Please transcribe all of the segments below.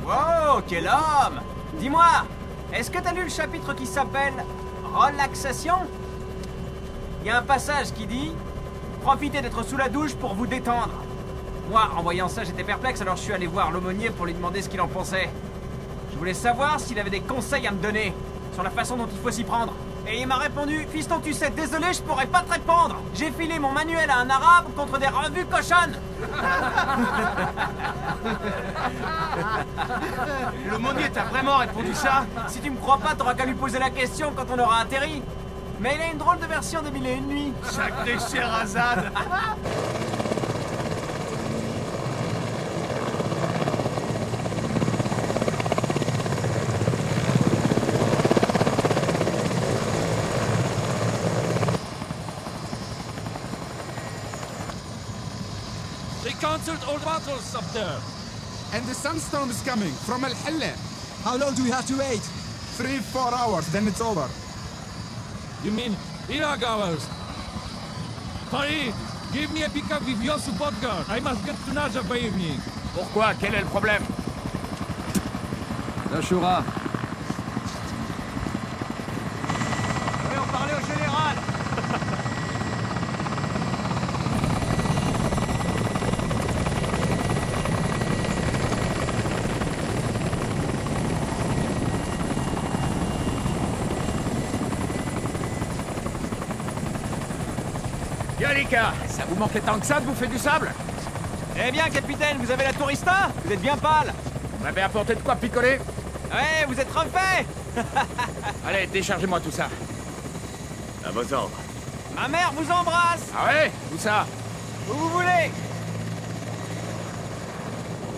Wow, quel homme! Dis-moi, est-ce que t'as lu le chapitre qui s'appelle Relaxation? Il y a un passage qui dit « Profitez d'être sous la douche pour vous détendre ». Moi, en voyant ça, j'étais perplexe, alors je suis allé voir l'aumônier pour lui demander ce qu'il en pensait. Je voulais savoir s'il avait des conseils à me donner sur la façon dont il faut s'y prendre. Et il m'a répondu « Fiston, tu sais, désolé, je pourrais pas te répondre. J'ai filé mon manuel à un arabe contre des revues cochonnes. » L'aumônier t'a vraiment répondu ça? Si tu me crois pas, t'auras qu'à lui poser la question quand on aura atterri. Mais il a une drôle de version de Mille et une nuits. Sacré Sherazade. They cancelled all battles up there. And the sunstorm is coming from Al Halla. How long do we have to wait? 3-4 hours, then it's over. You mean Iraq hours? Farid, give me a pickup with your support car. I must get to Najaf by evening. Pourquoi? Quel est le problème? Ashura. Oui, on parlait au général. Gallica, ça vous manquait tant que ça de bouffer du sable? Eh bien, capitaine, vous avez la tourista? Vous êtes bien pâle. Vous m'avez apporté de quoi picoler? Ouais, vous êtes refait. Allez, déchargez-moi tout ça. À vos ordres. Ma mère vous embrasse. Ah ouais? Où ça? Où vous voulez.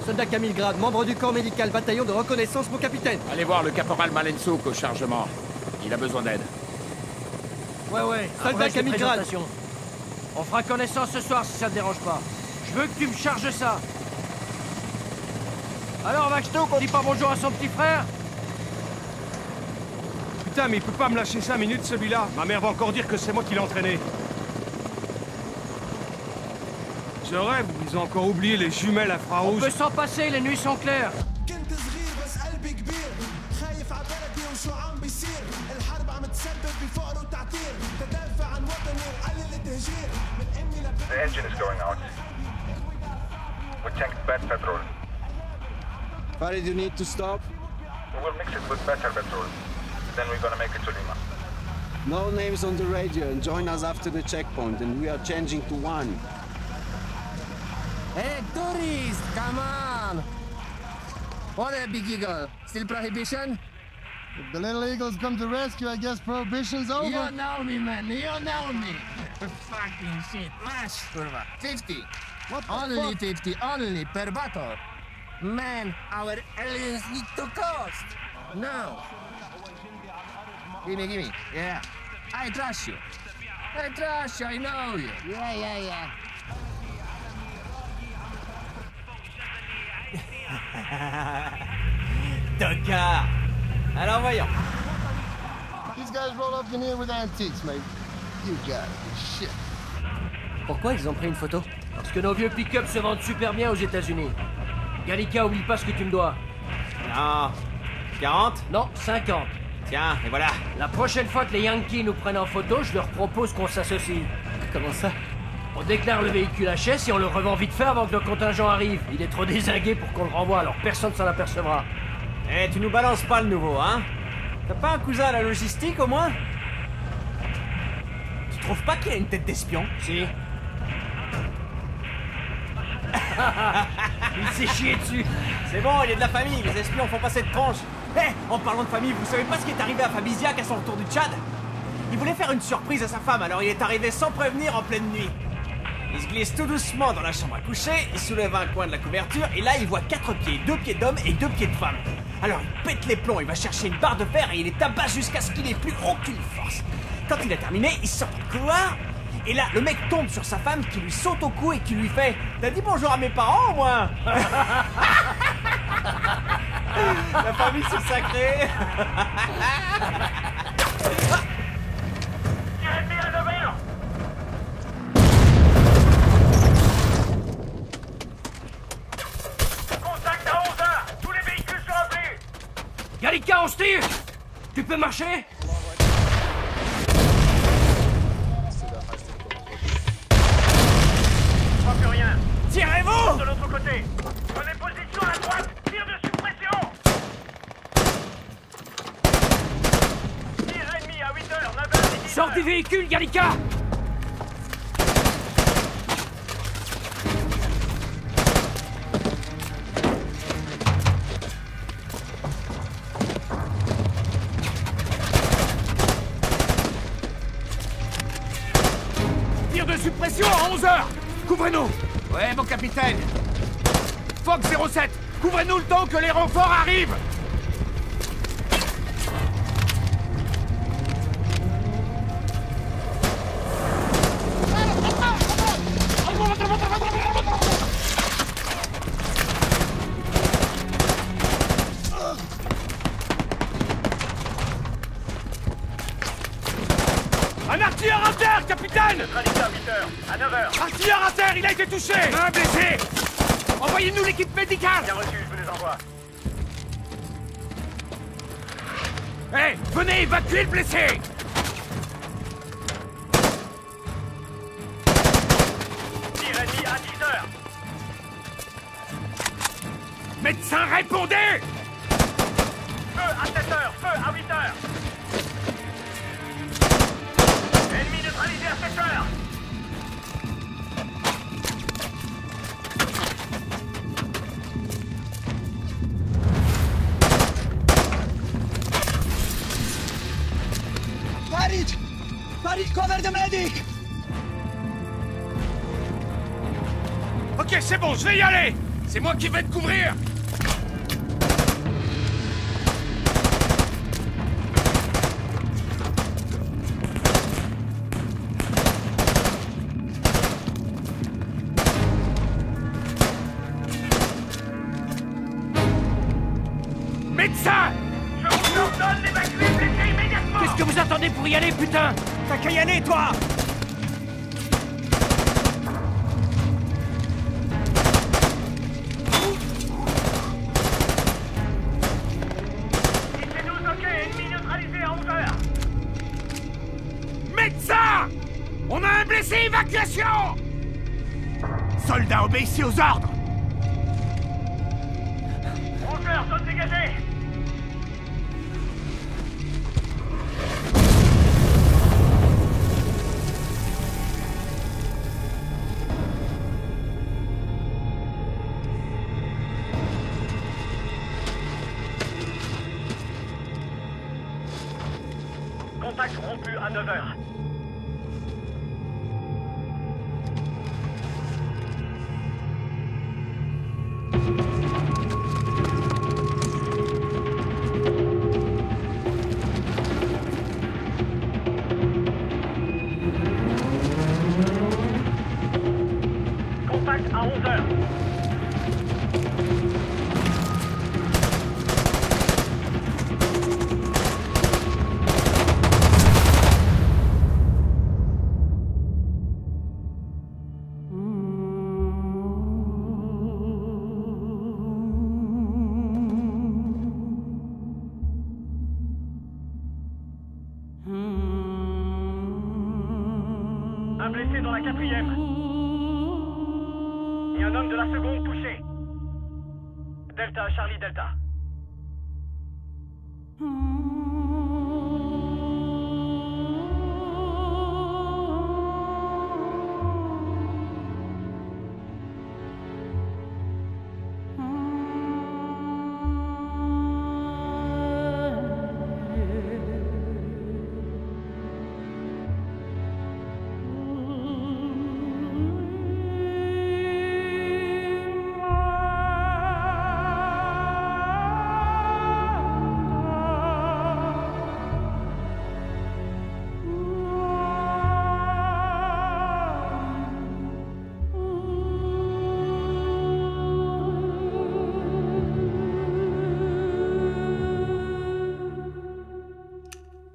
Soldat Camille Grade, membre du corps médical, bataillon de reconnaissance, mon capitaine. Allez voir le caporal Malensouk au chargement. Il a besoin d'aide. Ouais. Soldat Camille Grade. On fera connaissance ce soir si ça te dérange pas. Je veux que tu me charges ça. Alors, Maxto, qu'on dit pas bonjour à son petit frère? Putain, mais il peut pas me lâcher 5 minutes, celui-là. Ma mère va encore dire que c'est moi qui l'ai entraîné. Je rêve, ils ont encore oublié les jumelles à On Fraouz. peut s'en passer, les nuits sont claires. كنت صغير بس قلبي كبير خايف على بلدي وشو عم بيصير الحرب عم تسبب بفقر وتعتير تدافع عن وطني وقلل التهجير من امي لبلدي. The engine is going out. We tanked bad petrol. Farid, you need to stop. We will mix it with better petrol. Then we're gonna make it to Lima. No names on the radio and join us after the checkpoint and we are changing to one. Hey, tourist, come on! What a big eagle. Still prohibition? If the little eagles come to rescue, I guess prohibition's over. You know me, man. You know me. Fucking shit. Mash, kurva. 50. What the Only fuck? 50. Only per battle. Man, our aliens need to cost. No. Gimme. Yeah. I trust you. I trust you. I know you. Yeah. Tocard. Alors voyons. These guys roll up in here with antiques, mate. You got it. Shit. Pourquoi ils ont pris une photo? Parce que nos vieux pick-up se vendent super bien aux États-Unis. Gallica, oublie pas ce que tu me dois. Non. 40? Non, 50. Tiens, et voilà. La prochaine fois que les Yankees nous prennent en photo, je leur propose qu'on s'associe. Comment ça? On déclare le véhicule HS et on le revend vite fait avant que le contingent arrive. Il est trop dézingué pour qu'on le renvoie, alors personne s'en apercevra. Eh, tu nous balances pas le nouveau, hein? T'as pas un cousin à la logistique, au moins? Tu trouves pas qu'il a une tête d'espion? Si. Il s'est chié dessus. C'est bon, il est de la famille, les espions font pas cette tranche. Eh, en parlant de famille, vous savez pas ce qui est arrivé à Fabiziak à son retour du Tchad? Il voulait faire une surprise à sa femme, alors il est arrivé sans prévenir en pleine nuit. Il se glisse tout doucement dans la chambre à coucher, il soulève un coin de la couverture, et là il voit 4 pieds, 2 pieds d'homme et 2 pieds de femme. Alors il pète les plombs, il va chercher une barre de fer et il les tabasse jusqu'à ce qu'il n'ait plus aucune force. Quand il a terminé, il sort du couloir, et là le mec tombe sur sa femme qui lui saute au cou et qui lui fait « T'as dit bonjour à mes parents au moins ?» La famille c'est sacré. Contact à 11h! Tous les Gallica, on se tire! Tu peux marcher? Je vois plus rien. Tirez-vous! De l'autre côté. Prenez position à droite. Tir de suppression. Tir ennemi à 8h, 9h et 10h. Sors du véhicule, Gallica! Tir de suppression à 11h. Couvrez-nous. Ouais, mon capitaine. Fox 07, couvrez-nous le temps que les renforts arrivent. Un artilleur à terre, capitaine! Neutralisé à 8h, à 9h. Artilleur à terre, il a été touché! Un blessé. Envoyez-nous l'équipe médicale. Bien reçu, je vous les envoie. Hé, venez évacuer le blessé. Tir ennemi à 10h. Médecin, répondez. Feu à 7h, feu à 8h. Ennemi neutralisé à 7h. Farid! Farid, cover the medic! Ok, c'est bon, je vais y aller. C'est moi qui vais te couvrir. Médecin! Je vous ordonne d'évacuer le blessé immédiatement. Qu'est-ce que vous attendez pour y aller, putain? T'as qu'à y aller, toi! Ici 12, ok, ennemi neutralisé à 11h. Médecin! On a un blessé, évacuation! Soldats, obéissez aux ordres! 11h, zone dégagée. Contact rompu à 9h. Contact à 11h. Un blessé dans la 4e. Et un homme de la seconde touché. Delta, Charlie Delta.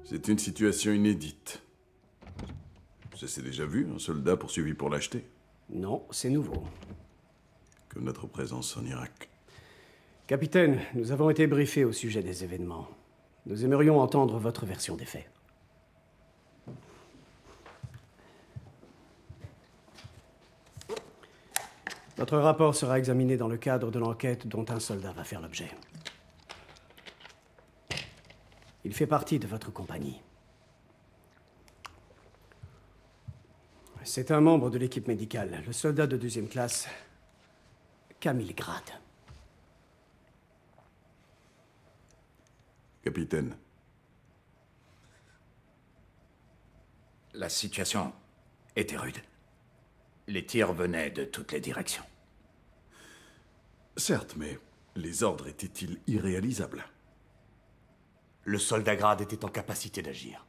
C'est une situation inédite. Ça s'est déjà vu, un soldat poursuivi pour lâcheté? Non, c'est nouveau. Comme notre présence en Irak. Capitaine, nous avons été briefés au sujet des événements. Nous aimerions entendre votre version des faits. Votre rapport sera examiné dans le cadre de l'enquête dont un soldat va faire l'objet. Il fait partie de votre compagnie. C'est un membre de l'équipe médicale, le soldat de 2e classe, Camille Grade. Capitaine. La situation était rude. Les tirs venaient de toutes les directions. Certes, mais les ordres étaient-ils irréalisables? Le soldat Grade était en capacité d'agir.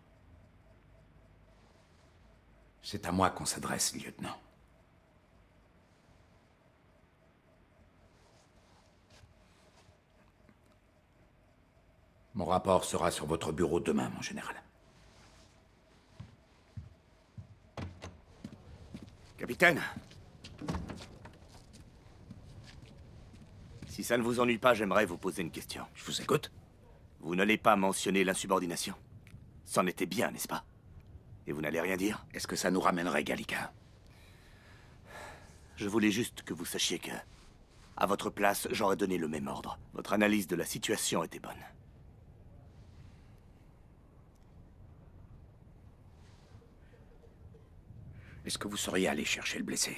C'est à moi qu'on s'adresse, lieutenant. Mon rapport sera sur votre bureau demain, mon général. Capitaine. Si ça ne vous ennuie pas, j'aimerais vous poser une question. Je vous écoute. Vous n'allez pas mentionner l'insubordination. C'en était bien, n'est-ce pas? Et vous n'allez rien dire? Est-ce que ça nous ramènerait Gallica? Je voulais juste que vous sachiez que, à votre place, j'aurais donné le même ordre. Votre analyse de la situation était bonne. Est-ce que vous seriez allé chercher le blessé?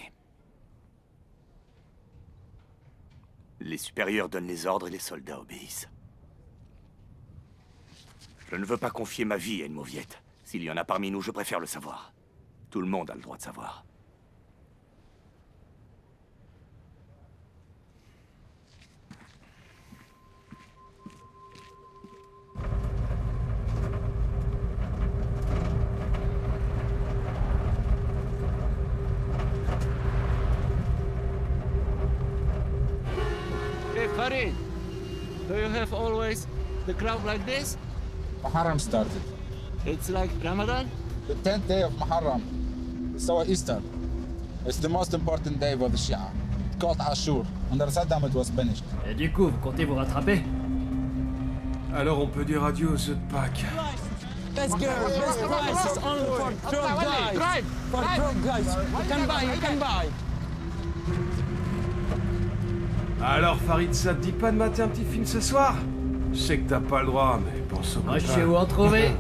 Les supérieurs donnent les ordres et les soldats obéissent. Je ne veux pas confier ma vie à une mauviette. S'il y en a parmi nous, je préfère le savoir. Tout le monde a le droit de savoir. Hey, Farid, do you have always the crowd like this? Muharram started. It's like Ramadan? The 10th day of Muharram. It's our Easter. It's the most important day for the Shia. It's called Ashur. Under Saddam it was finished. Et du coup, vous comptez vous rattraper? Alors on peut dire adieu aux œufs de Pâques. Let's go. Best price is only for drunk guys. For drunk guys. You can buy, you can buy. Alors Farid, ça te dit pas de mater un petit film ce soir? Je sais que t'as pas le droit, mais pense au Moi, je sais où en trouver.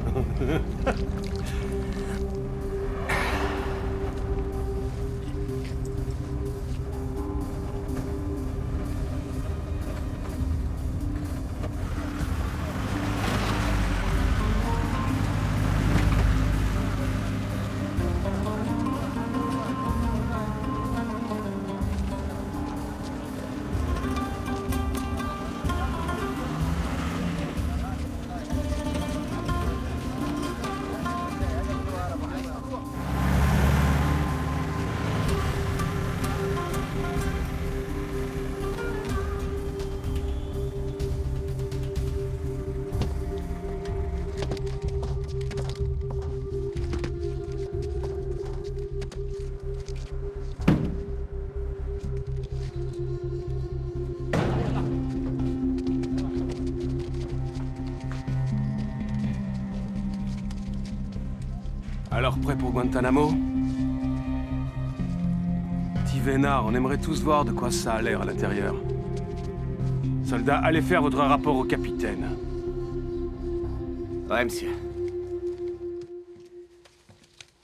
Alors prêt pour Guantanamo? Petit vénard, on aimerait tous voir de quoi ça a l'air à l'intérieur. Soldats, allez faire votre rapport au capitaine. Ouais, monsieur.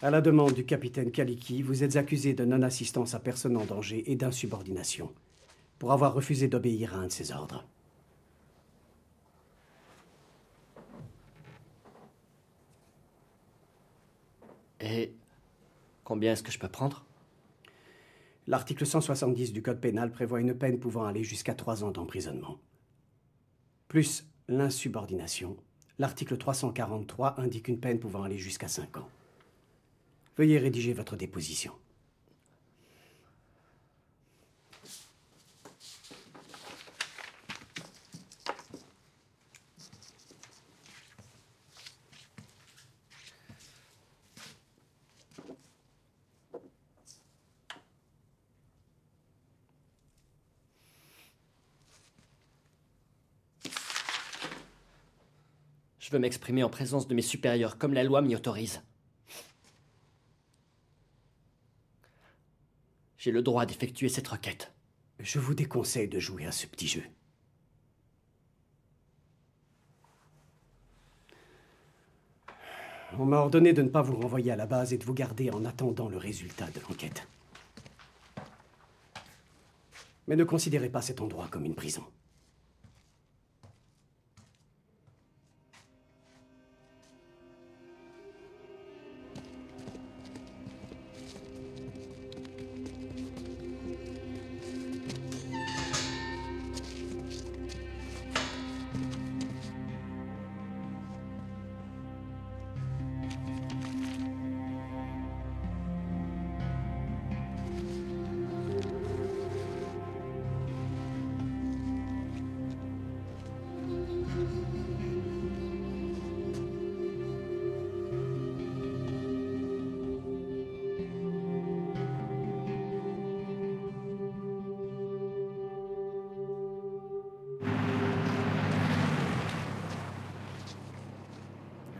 À la demande du capitaine Kaliki, vous êtes accusé de non-assistance à personne en danger et d'insubordination, pour avoir refusé d'obéir à un de ses ordres. Et combien est-ce que je peux prendre? L'article 170 du Code pénal prévoit une peine pouvant aller jusqu'à 3 ans d'emprisonnement. Plus l'insubordination, l'article 343 indique une peine pouvant aller jusqu'à 5 ans. Veuillez rédiger votre déposition. Je veux m'exprimer en présence de mes supérieurs, comme la loi m'y autorise. J'ai le droit d'effectuer cette requête. Je vous déconseille de jouer à ce petit jeu. On m'a ordonné de ne pas vous renvoyer à la base et de vous garder en attendant le résultat de l'enquête. Mais ne considérez pas cet endroit comme une prison.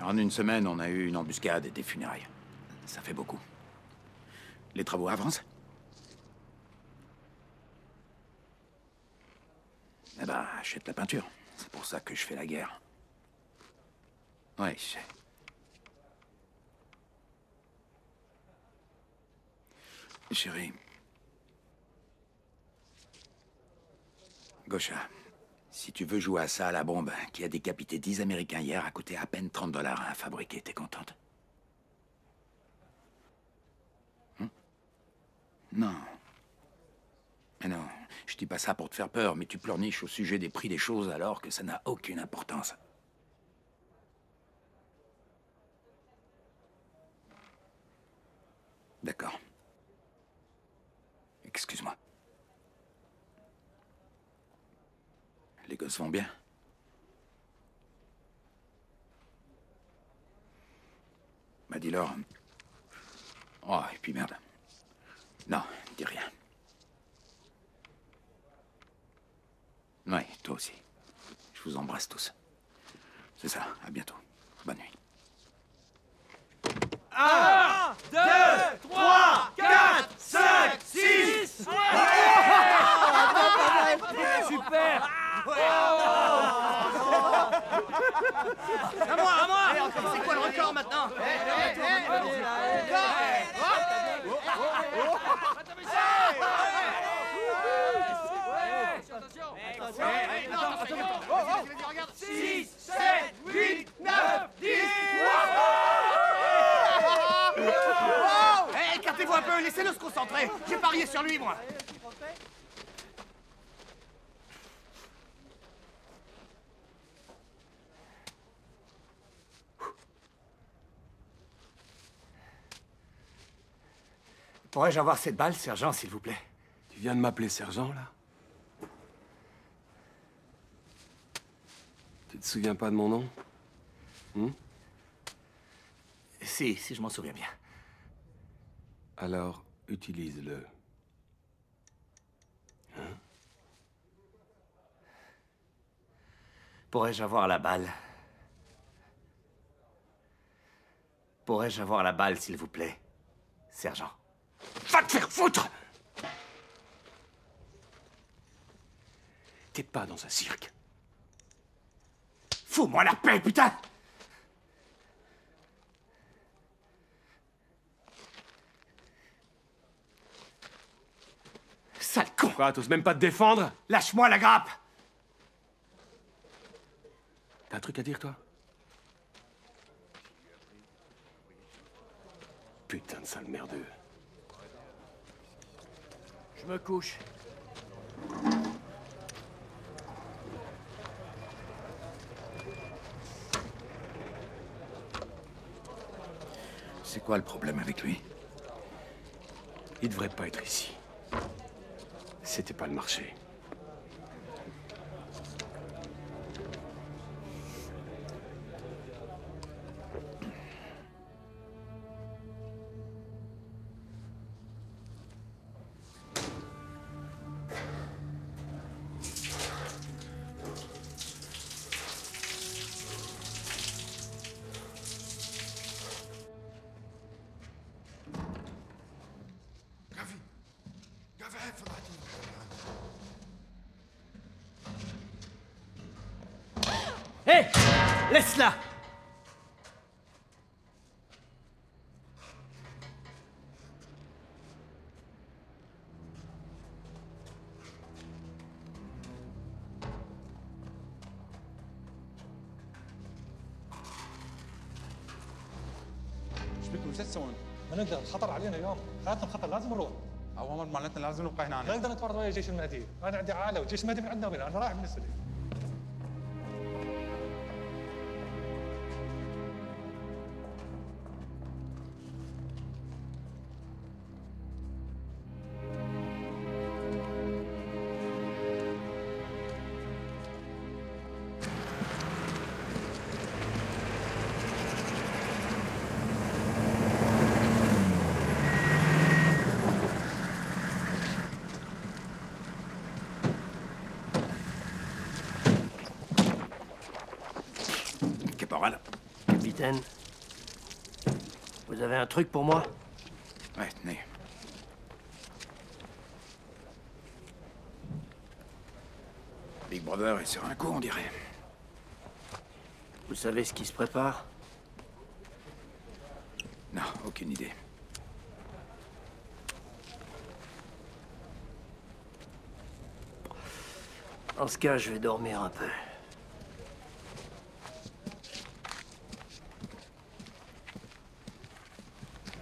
En une semaine, on a eu une embuscade et des funérailles. Ça fait beaucoup. Les travaux avancent? Eh ben, achète la peinture. C'est pour ça que je fais la guerre. Ouais, je sais. Chérie. Gosha, si tu veux jouer à ça à la bombe, qui a décapité 10 Américains hier, a coûté à peine $30 à fabriquer, t'es contente? Non. Mais non, je dis pas ça pour te faire peur, mais tu pleurniches au sujet des prix des choses alors que ça n'a aucune importance. D'accord. Excuse-moi. Les gosses vont bien? Bah dis-leur. Oh, et puis merde. Non, dis rien. Ouais, toi aussi. Je vous embrasse tous. C'est ça, à bientôt. Bonne nuit. 1, 2, 3, 4, 5, 6. Super. À moi. C'est quoi le record maintenant? Regarde. 6, 7, 8, 9, 10. Écartez-vous un peu, laissez-le se concentrer. J'ai parié sur lui, moi. Pourrais-je avoir cette balle, sergent, s'il vous plaît? Tu viens de m'appeler sergent, là? Tu te souviens pas de mon nom? Si, je m'en souviens bien. Alors, utilise-le. Hein? Pourrais-je avoir la balle? Pourrais-je avoir la balle, s'il vous plaît, sergent? Va te faire foutre! T'es pas dans un cirque. Fous-moi la paix, putain! Sale con! Quoi, t'oses même pas te défendre? Lâche-moi la grappe! T'as un truc à dire, toi? Putain de sale merdeux. Je me couche. C'est quoi le problème avec lui? Il devrait pas être ici. C'était pas le marché. Laisse-la! ايش بكم شو تسوون؟ ما نقدر، الخطر علينا اليوم، حياتنا بخطر، لازم نروح. اوامر معناتنا لازم نبقى هنا. ما نقدر نتفرض ويا الجيش المهدي، انا عندي عائله والجيش المهدي من عندنا وين، انا رايح من السجن. Capitaine, vous avez un truc pour moi? Ouais, tenez. Big Brother est sur un coup, on dirait. Vous savez ce qui se prépare? Non, aucune idée. En ce cas, je vais dormir un peu.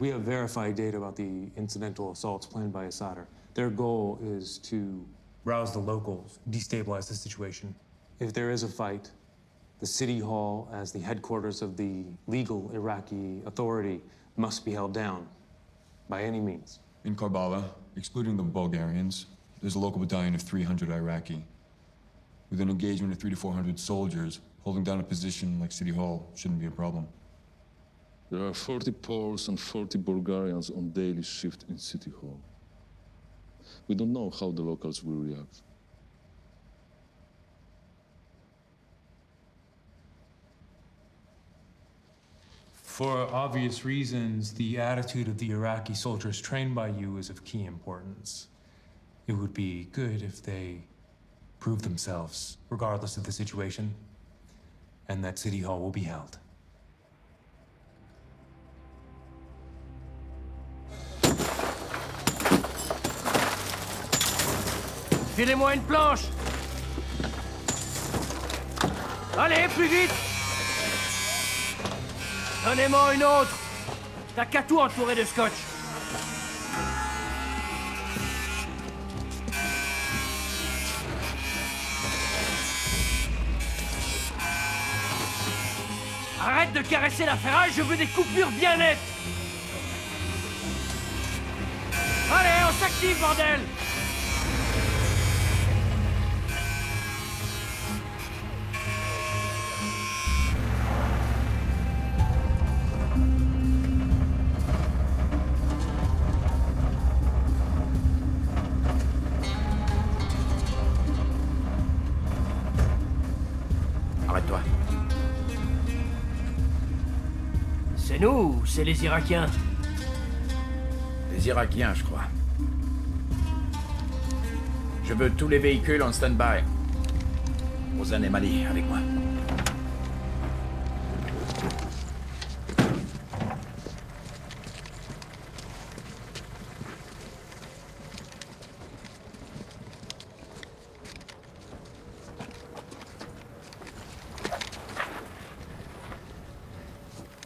We have verified data about the incidental assaults planned by Assadr. Their goal is to rouse the locals, destabilize the situation. If there is a fight, the city hall, as the headquarters of the legal Iraqi authority, must be held down by any means. In Karbala, excluding the Bulgarians, there's a local battalion of 300 Iraqi. With an engagement of 300 to 400 soldiers, holding down a position like City Hall shouldn't be a problem. There are 40 Poles and 40 Bulgarians on daily shift in City Hall. We don't know how the locals will react. For obvious reasons, the attitude of the Iraqi soldiers trained by you is of key importance. It would be good if they prove themselves, regardless of the situation, and that City Hall will be held. Filez-moi une planche! Allez, plus vite! Donnez-moi une autre! T'as qu'à tout entourer de scotch! Arrête de caresser la ferraille, je veux des coupures bien nettes! Allez, on s'active, bordel! Arrête-toi. C'est nous ou c'est les Irakiens? Les Irakiens, je crois. Je veux tous les véhicules en stand-by. Ozan et Mali, avec moi.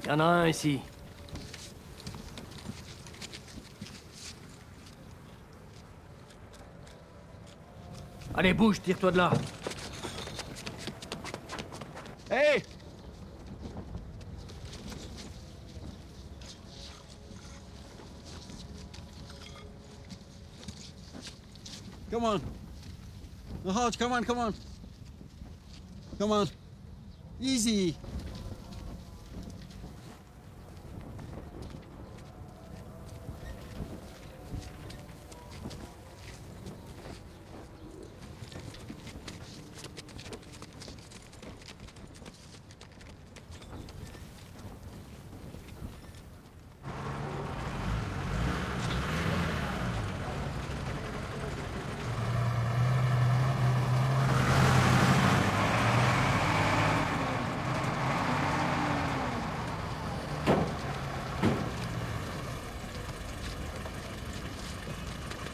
Il y en a un ici. Allez, bouge, tire-toi de là. Hey! Come on. Nahaj, come on, come on. Come on. Easy.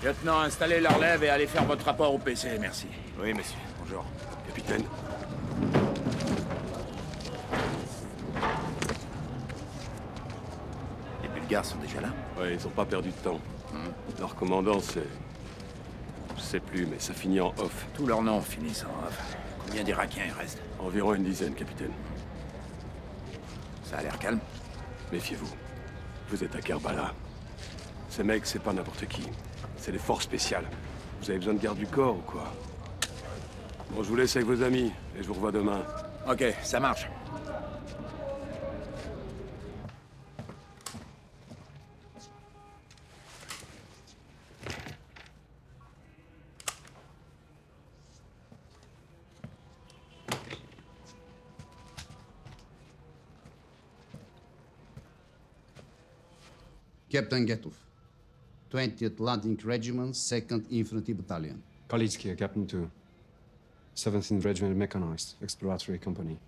Lieutenant, installez la relève et allez faire votre rapport au PC, merci. Oui, monsieur. Bonjour. Capitaine. Les Bulgares sont déjà là? Ouais, ils ont pas perdu de temps. Leur commandant, c'est... Je sais plus, mais ça finit en off. Tous leurs noms finissent en off. Combien d'Irakiens il reste? Environ une dizaine, capitaine. Ça a l'air calme? Méfiez-vous. Vous êtes à Kerbala. Ces mecs, c'est pas n'importe qui. C'est des forces spéciales. Vous avez besoin de garde du corps ou quoi? Bon, je vous laisse avec vos amis, et je vous revois demain. Ok, ça marche. Captain Getov, 20th Landing Regiment, 2nd Infantry Battalion. Kalitski, Captain 2. 17th Regiment Mechanized, Exploratory Company.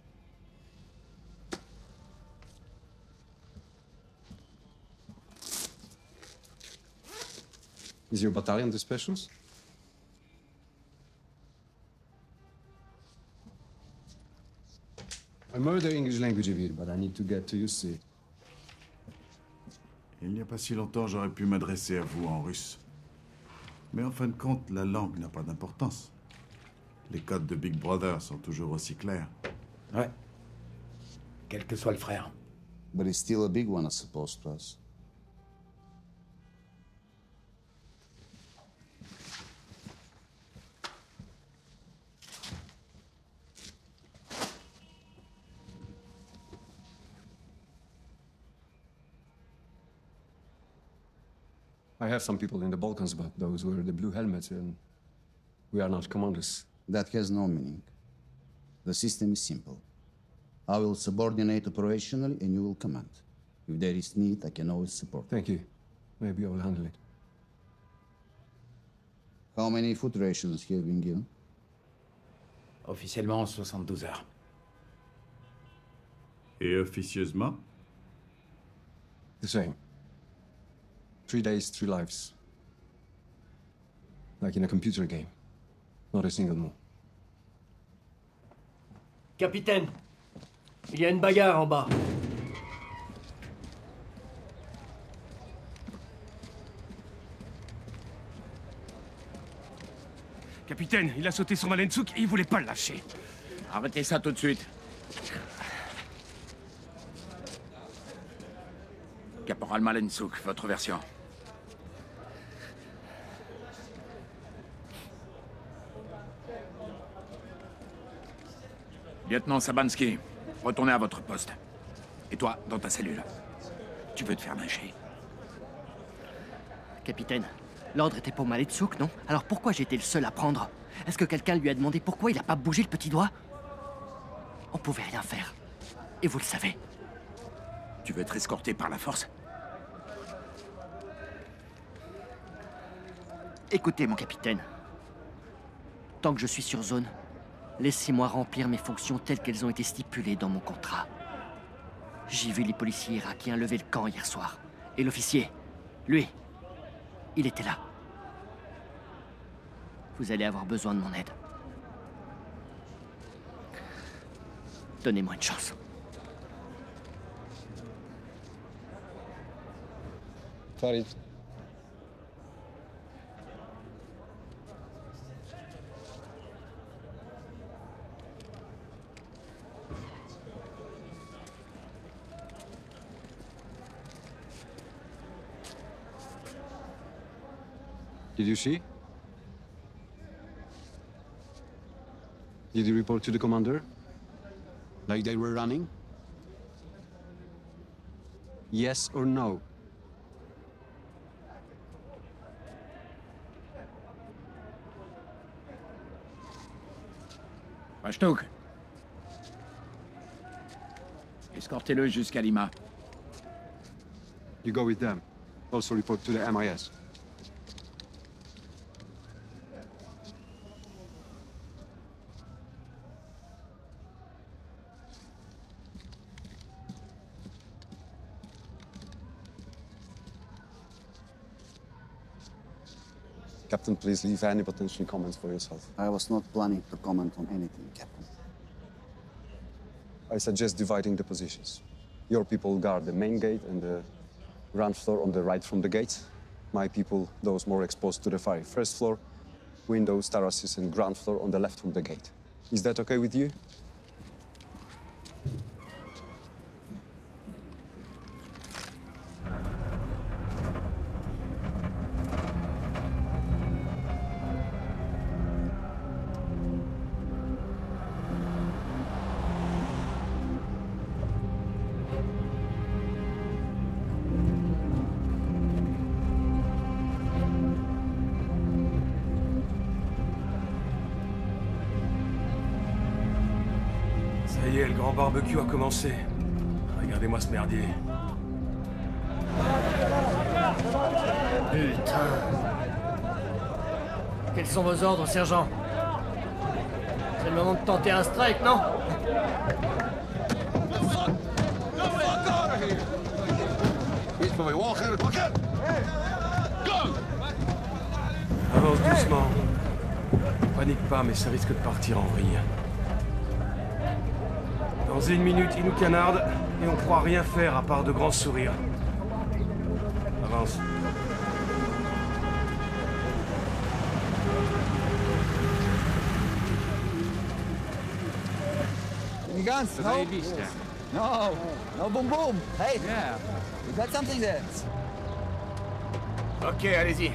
Is your battalion the specials? I murder English language of it, but I need to get to used to it. Il n'y a pas si longtemps, j'aurais pu m'adresser à vous en russe. Mais en fin de compte, la langue n'a pas d'importance. Les codes de Big Brother sont toujours aussi clairs. Ouais. Quel que soit le frère. But it's still a big one, I suppose, to us. I have some people in the Balkans, but those were the blue helmets, and we are not commanders. That has no meaning. The system is simple. I will subordinate operationally, and you will command. If there is need, I can always support. Thank you. Maybe I will handle it. How many food rations have been given? Officiellement, 72 heures. Et officieusement? The same. 3 days, 3 lives. Like in a computer game. Not a single move. Capitaine, il y a une bagarre en bas. Capitaine, il a sauté sur Malentsuk et il voulait pas le lâcher. Arrêtez ça tout de suite. Caporal Malentsuk, votre version. Lieutenant Sabansky, retournez à votre poste. Et toi, dans ta cellule. Tu veux te faire lyncher. Capitaine, l'ordre était pour Malentsuk, non? Alors pourquoi j'ai été le seul à prendre? Est-ce que quelqu'un lui a demandé pourquoi il n'a pas bougé le petit doigt? On pouvait rien faire. Et vous le savez. Tu veux être escorté par la force? Écoutez, mon capitaine. Tant que je suis sur zone, laissez-moi remplir mes fonctions telles qu'elles ont été stipulées dans mon contrat. J'ai vu les policiers irakiens lever le camp hier soir. Et l'officier, lui, il était là. Vous allez avoir besoin de mon aide. Donnez-moi une chance. Farid. Did you see? Did you report to the commander? Like they were running? Yes or no? Pashtouk. Escortez-le jusqu'à Lima. You go with them. Also report to the MIS. Captain, please leave any potential comments for yourself. I was not planning to comment on anything, Captain. I suggest dividing the positions. Your people guard the main gate and the ground floor on the right from the gate. My people, those more exposed to the fire, first floor, windows, terraces, and ground floor on the left from the gate. Is that okay with you? Ça y est, le grand barbecue a commencé. Regardez-moi ce merdier. Putain. Quels sont vos ordres, sergent? C'est le moment de tenter un strike, non? Avance doucement. Panique pas, mais ça risque de partir en vrille. Dans 1 minute, ils nous canardent et on pourra rien faire à part de grands sourires. Avance. Any guns? No. No boom boom. Hey. Yeah. You got something there? Ok, allez-y.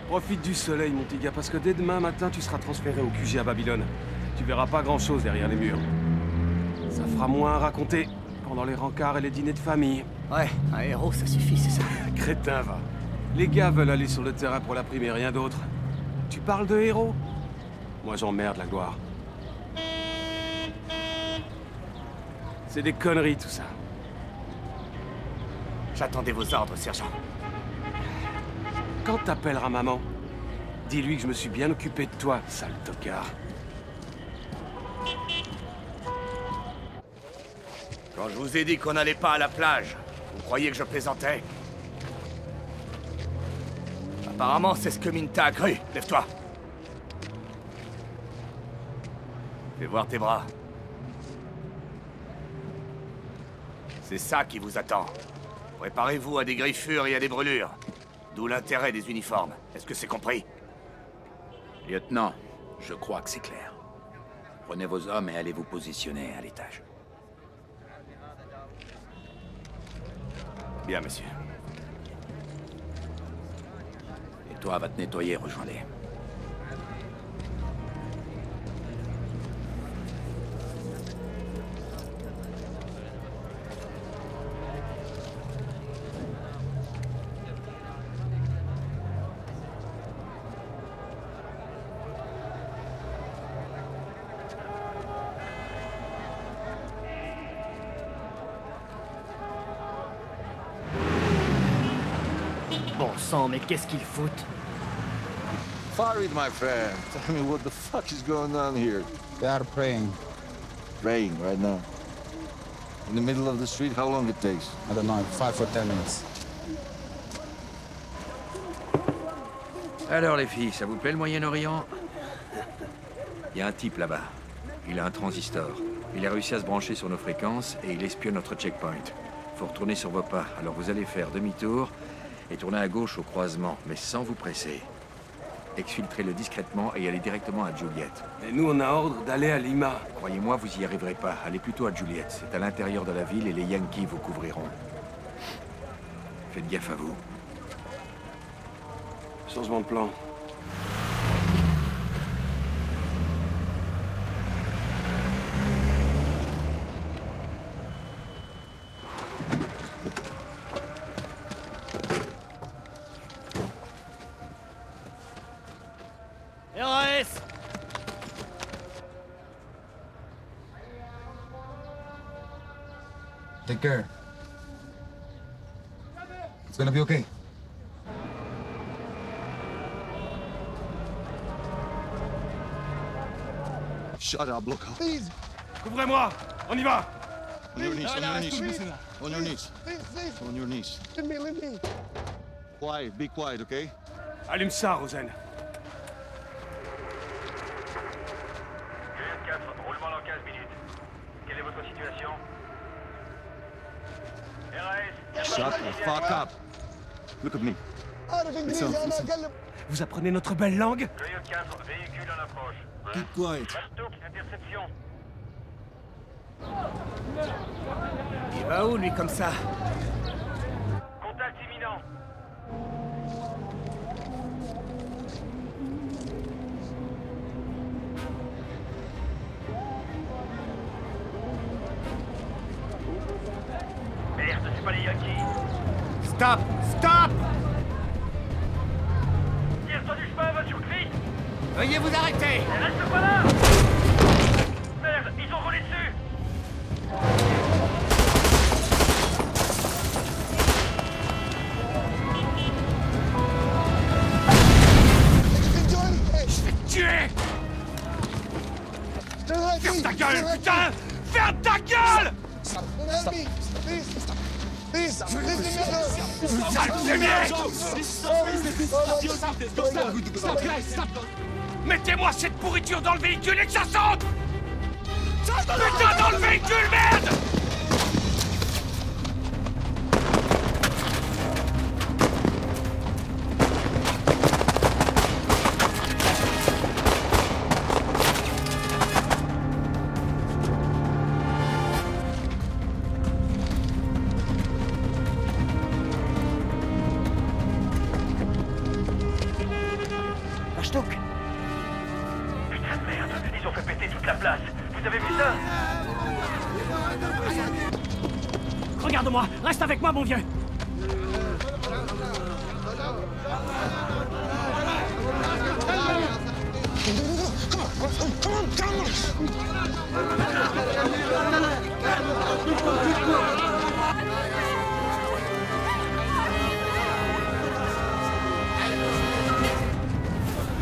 Profite du soleil, mon petit gars, parce que dès demain matin, tu seras transféré au QG à Babylone. Tu verras pas grand-chose derrière les murs. Ça fera moins à raconter pendant les rencarts et les dîners de famille. Ouais, un héros, ça suffit, c'est ça. Crétin, va. Les gars veulent aller sur le terrain pour la prime et rien d'autre. Tu parles de héros? Moi, j'emmerde la gloire. C'est des conneries, tout ça. J'attendais vos ordres, sergent. Quand t'appelleras maman, dis-lui que je me suis bien occupé de toi, sale tocard. Quand je vous ai dit qu'on n'allait pas à la plage, vous croyez que je plaisantais? Apparemment, c'est ce que Minta a cru. Lève-toi. Fais voir tes bras. C'est ça qui vous attend. Préparez-vous à des griffures et à des brûlures. D'où l'intérêt des uniformes. Est-ce que c'est compris? Lieutenant, je crois que c'est clair. Prenez vos hommes et allez vous positionner à l'étage. Bien, monsieur. Et toi, va te nettoyer, rejoins-les. Bon sang, mais qu'est-ce qu'ils foutent? Farid, my friend, tell me what the fuck is going on here? They are praying. Praying right now. In the middle of the street, how long it takes? I don't know, 5 or 10 minutes. Alors les filles, ça vous plaît le Moyen-Orient? Il y a un type là-bas. Il a un transistor. Il a réussi à se brancher sur nos fréquences et il espionne notre checkpoint. Faut retourner sur vos pas. Alors vous allez faire demi-tour et tourner à gauche au croisement, mais sans vous presser. Exfiltrez-le discrètement et allez directement à Juliet. Et nous, on a ordre d'aller à Lima. Croyez-moi, vous y arriverez pas. Allez plutôt à Juliet. C'est à l'intérieur de la ville et les Yankees vous couvriront. Faites gaffe à vous. Changement de plan. RAS! Take care. It's gonna be okay. Shut up, look. Please. Couvrez-moi. On y va. On your knees, on your knees. please. On your knees. Please. On your knees. Leave me. Quiet, be quiet, okay? Allume ça, Rosen. 4, roulement dans 15 minutes. Quelle est votre situation? RAS. Shut the fuck up. Look at me. Vous apprenez notre belle langue? Coyote 4, véhicule en approche. Keep quiet. Bastouk, interception. Il va où, lui, comme ça? Contact imminent. Merde, c'est pas les Yankees. Stop! Stop! Tire-toi du chemin, va sur le gris. Veuillez vous arrêter! Reste pas là! Merde, ils ont volé dessus! Tuer! Ferme ta gueule, putain! Ferme ta gueule! Mettez-moi cette pourriture dans le véhicule et que ça saute! Putain, dans le véhicule, merde! Bastouk! Putain de merde, ils ont fait péter toute la place. Vous avez vu ça? Regarde-moi! Reste avec moi, mon vieux!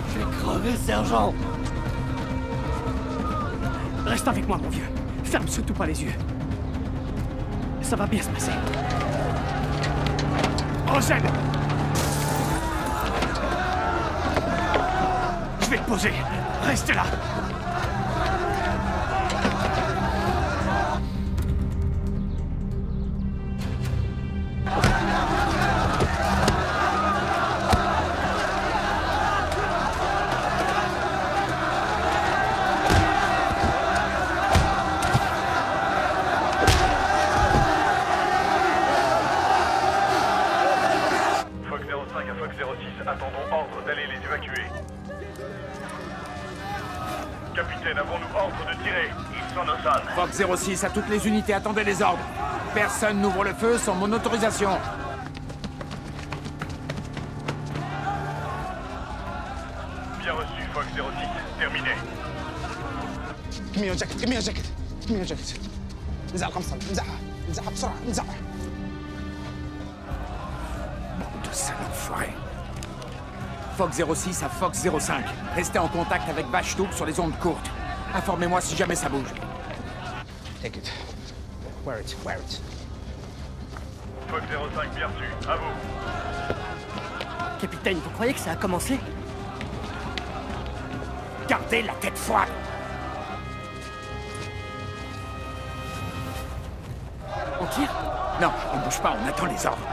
Je vais crever, sergent! Reste avec moi, mon vieux. Ferme surtout pas les yeux. Ça va bien se passer. Rosen! Je vais te poser. Restez là. Fox 05 à Fox 06, attendons ordre d'aller les évacuer. Capitaine, avons-nous ordre de tirer? Ils sont nos hommes. Fox 06 à toutes les unités, attendez les ordres. Personne n'ouvre le feu sans mon autorisation. Bien reçu, Fox 06. Terminé. Give me your jacket. Give me your jacket. Give me your jacket. انزع القمصة. انزعها. انزعها بسرعة. انزعها. Bande de sales enfoirés. Fox 06 à Fox 05. Restez en contact avec Bastouk sur les ondes courtes. Informez-moi si jamais ça bouge. Take it. Wear it. Wear it. Fox 05, bien reçu. À vous. Capitaine, vous croyez que ça a commencé? Gardez la tête froide. On tire? Non, on bouge pas, on attend les ordres.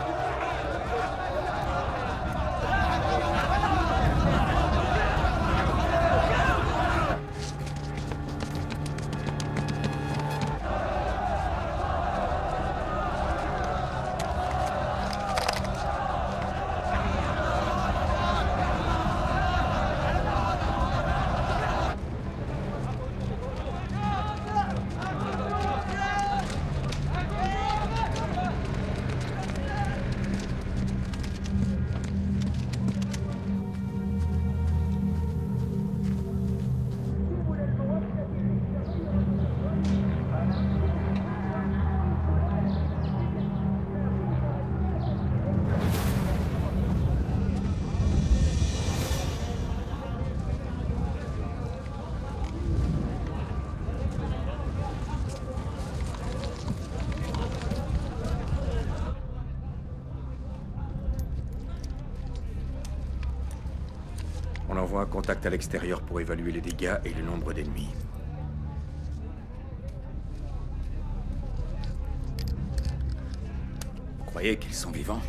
On envoie un contact à l'extérieur pour évaluer les dégâts et le nombre d'ennemis. Vous croyez qu'ils sont vivants?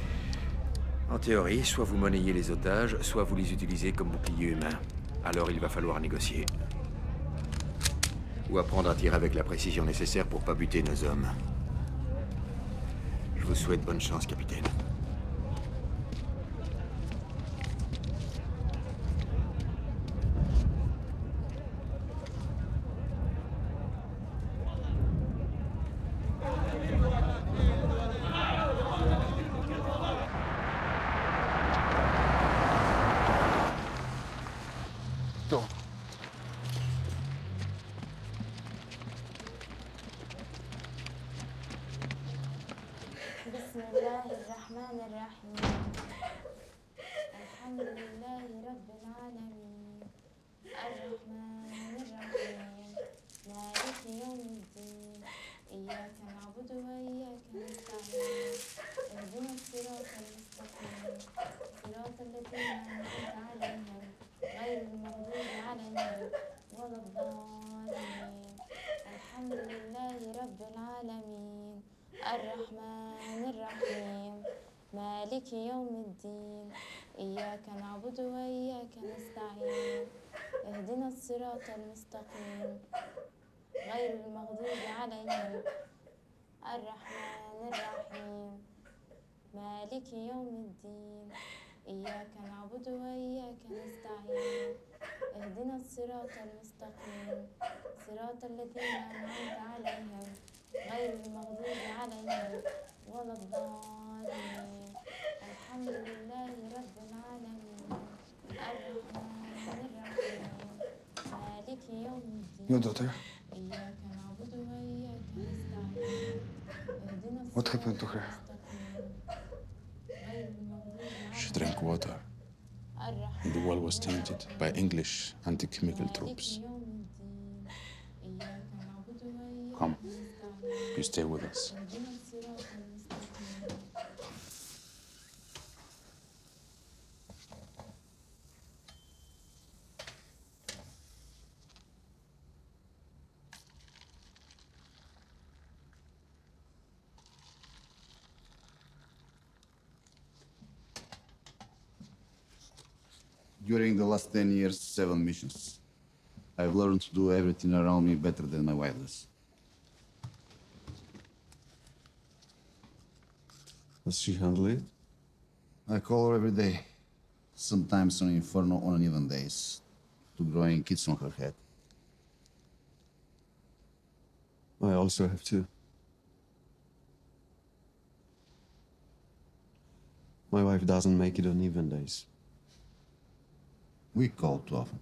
En théorie, soit vous monnayez les otages, soit vous les utilisez comme bouclier humain. Alors il va falloir négocier. Ou apprendre à tirer avec la précision nécessaire pour pas buter nos hommes. Je vous souhaite bonne chance, capitaine. بسم الله الرحمن الرحيم الحمد لله رب العالمين الرحمن الرحيم مالك يوم الدين إياك نعبد وإياك نستعين اهدنا الصراط المستقيم صراط الذين أنعمت عليهم غير المغضوب عليهم ولا الضالين الحمد لله رب العالمين الرحمن الرحيم مالك يوم الدين إياك نعبد وإياك نستعين اهدنا الصراط المستقيم غير المغضوب عليهم الرحمن الرحيم مالك يوم الدين إياك نعبد وإياك نستعين اهدنا الصراط المستقيم صراط الذين أنعمت عليهم غير المغضوب عليهم ولا الضالين الحمد لله رب العالمين الرحمن الرحيم مالك يوم الدين Your daughter? إياك نعبد وإياك نستعين اهدنا What happened to her? She drank water, and the well was tainted by English anti-chemical troops. Come, you stay with us. During the last 10 years, 7 missions. I've learned to do everything around me better than my wildest. Does she handle it? I call her every day. Sometimes on Inferno on uneven days, to growing kids on her head. I also have two. My wife doesn't make it on even days. We call too often.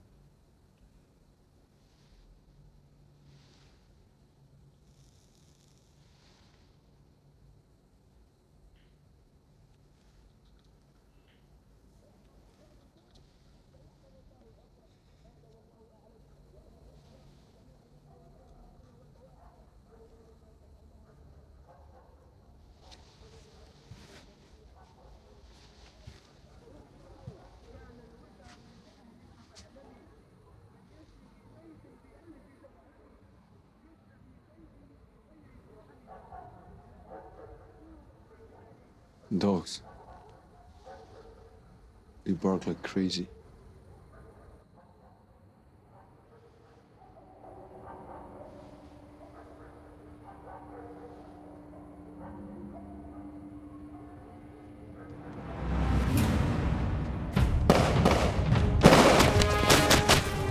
Dogs. They bark like crazy.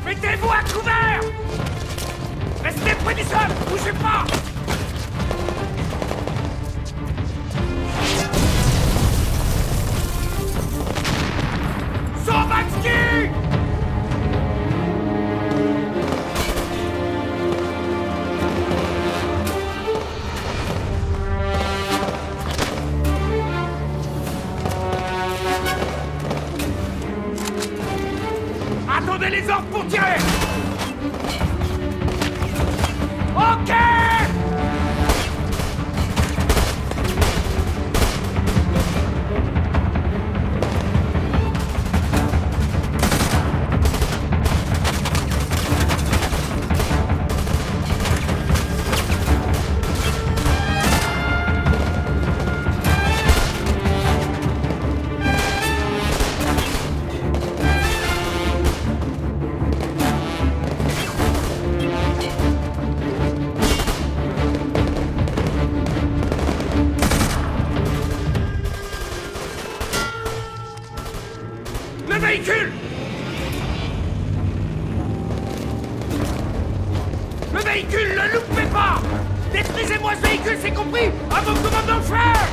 Mettez-vous à couvert! Restez près du sol! Bougez pas! Sobatski! Attendez les ordres pour tirer! OK! Le véhicule! Le véhicule, ne loupez pas! Détruisez-moi ce véhicule, c'est compris! À vos commandements, frère!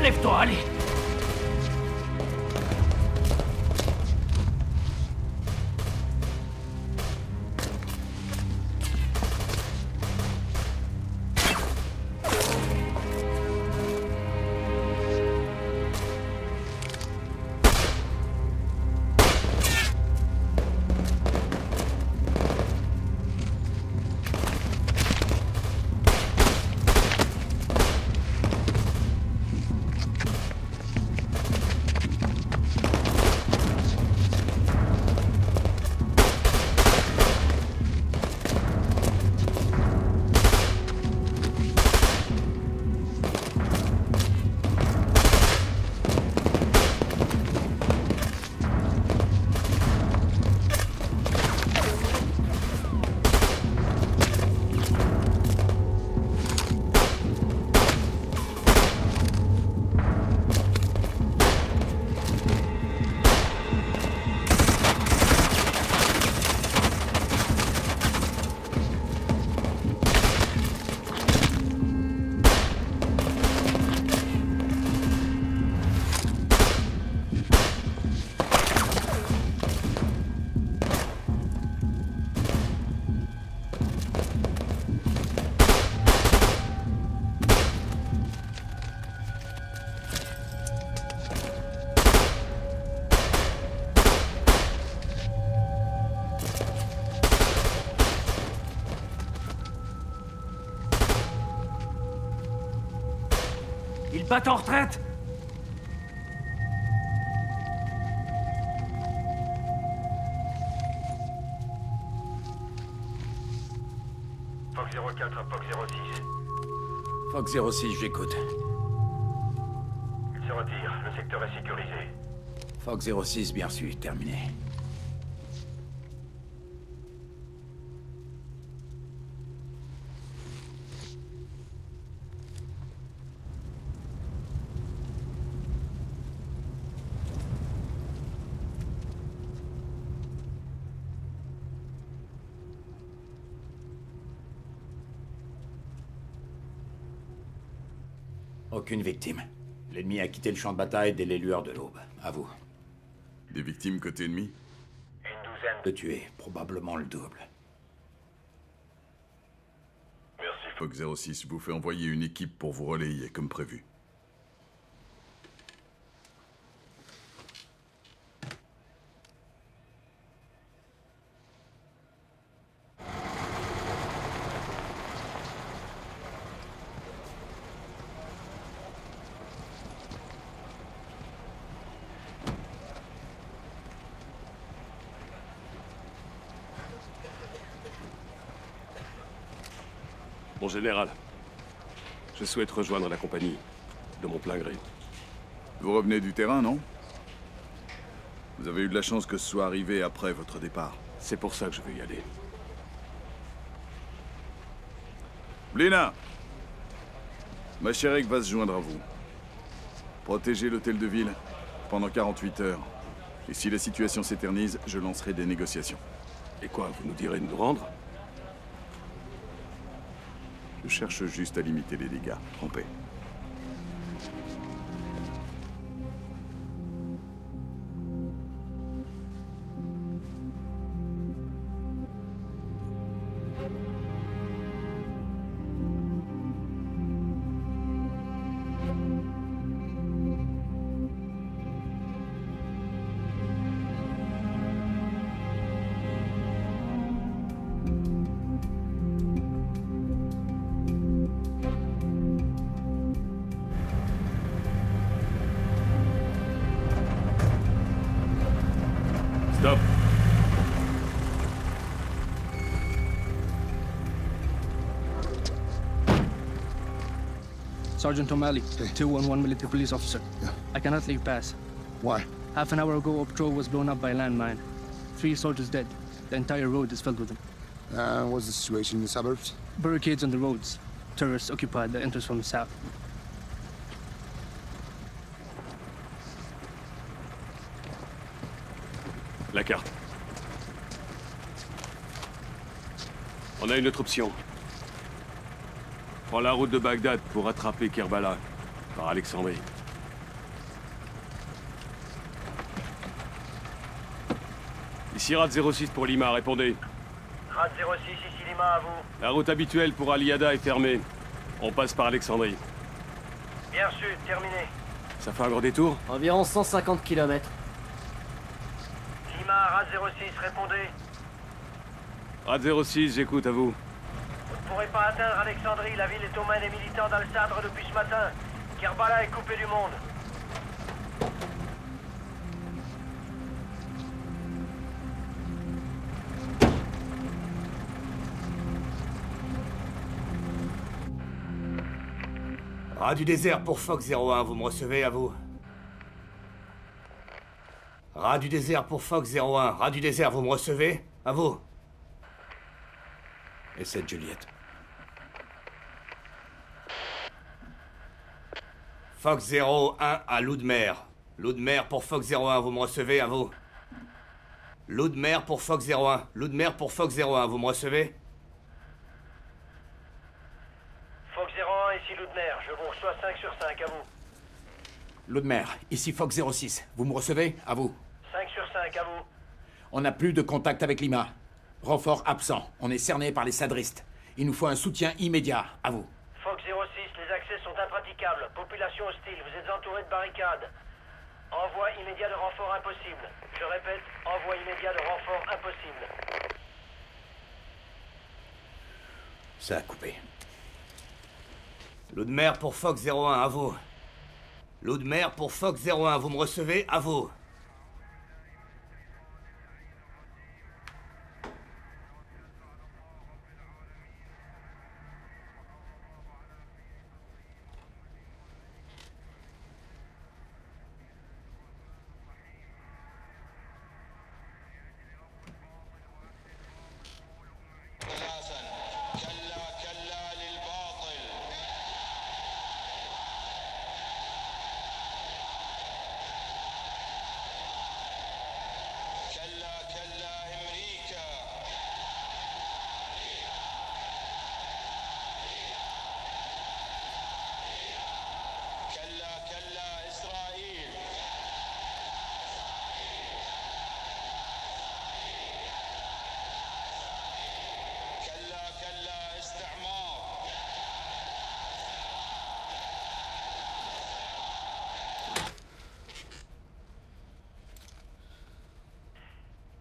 Lève-toi, allez! Ils battent en retraite! Fox 04 à Fox 06. Fox 06, j'écoute. Il se retire, le secteur est sécurisé. Fox 06, bien reçu, terminé. Aucune victime. L'ennemi a quitté le champ de bataille dès les lueurs de l'aube. À vous. Des victimes côté ennemi? Une douzaine. De tuer, probablement le double. Merci. Fox 06 vous fait envoyer une équipe pour vous relayer, comme prévu. Mon général, je souhaite rejoindre la compagnie de mon plein gré. Vous revenez du terrain, non? Vous avez eu de la chance que ce soit arrivé après votre départ. C'est pour ça que je veux y aller. Blina! Machérek va se joindre à vous. Protégez l'hôtel de ville pendant 48 heures. Et si la situation s'éternise, je lancerai des négociations. Et quoi, vous nous direz de nous rendre? Je cherche juste à limiter les dégâts. En paix. Sergeant O'Malley, 211 military police officer. Yeah. I cannot let you pass. Why? Half an hour ago, Uptrow was blown up by a landmine. 3 soldiers dead. The entire road is filled with them. What's the situation in the suburbs? Barricades on the roads. Tourists occupied the entrance from the south. La carte. On a une autre option. Prends la route de Bagdad pour rattraper Kerbala, par Alexandrie. Ici Rad 06 pour Lima, répondez. Rad 06, ici Lima, à vous. La route habituelle pour Aliada est fermée. On passe par Alexandrie. Bien reçu, terminé. Ça fait un gros détour? Environ 150 km. Lima, Rad 06, répondez. Rad 06, j'écoute, à vous. Vous ne pourrez pas atteindre Alexandrie, la ville est aux mains des militants d'Al-Sadr depuis ce matin. Kerbala est coupé du monde. Rat du désert pour Fox 01, vous me recevez, à vous? Rat du désert pour Fox 01, Rat du désert, vous me recevez? À vous? Et cette Juliette. Fox 01 à Loudmer. Loudmer pour Fox 01, vous me recevez? À vous? Loudmer pour Fox 01. Loudmer pour Fox 01, vous me recevez? Fox 01, ici Loudmer, je vous reçois 5 sur 5, à vous. Loudmer, ici Fox 06. Vous me recevez? À vous. 5 sur 5, à vous. On n'a plus de contact avec Lima. Renfort absent. On est cerné par les sadristes. Il nous faut un soutien immédiat. À vous. Fox 06, les accès sont impraticables. Population hostile, vous êtes entouré de barricades. Envoi immédiat de renfort impossible. Je répète, envoi immédiat de renfort impossible. Ça a coupé. Loudmer pour Fox 01, à vous. Loudmer pour Fox 01, vous me recevez? À vous.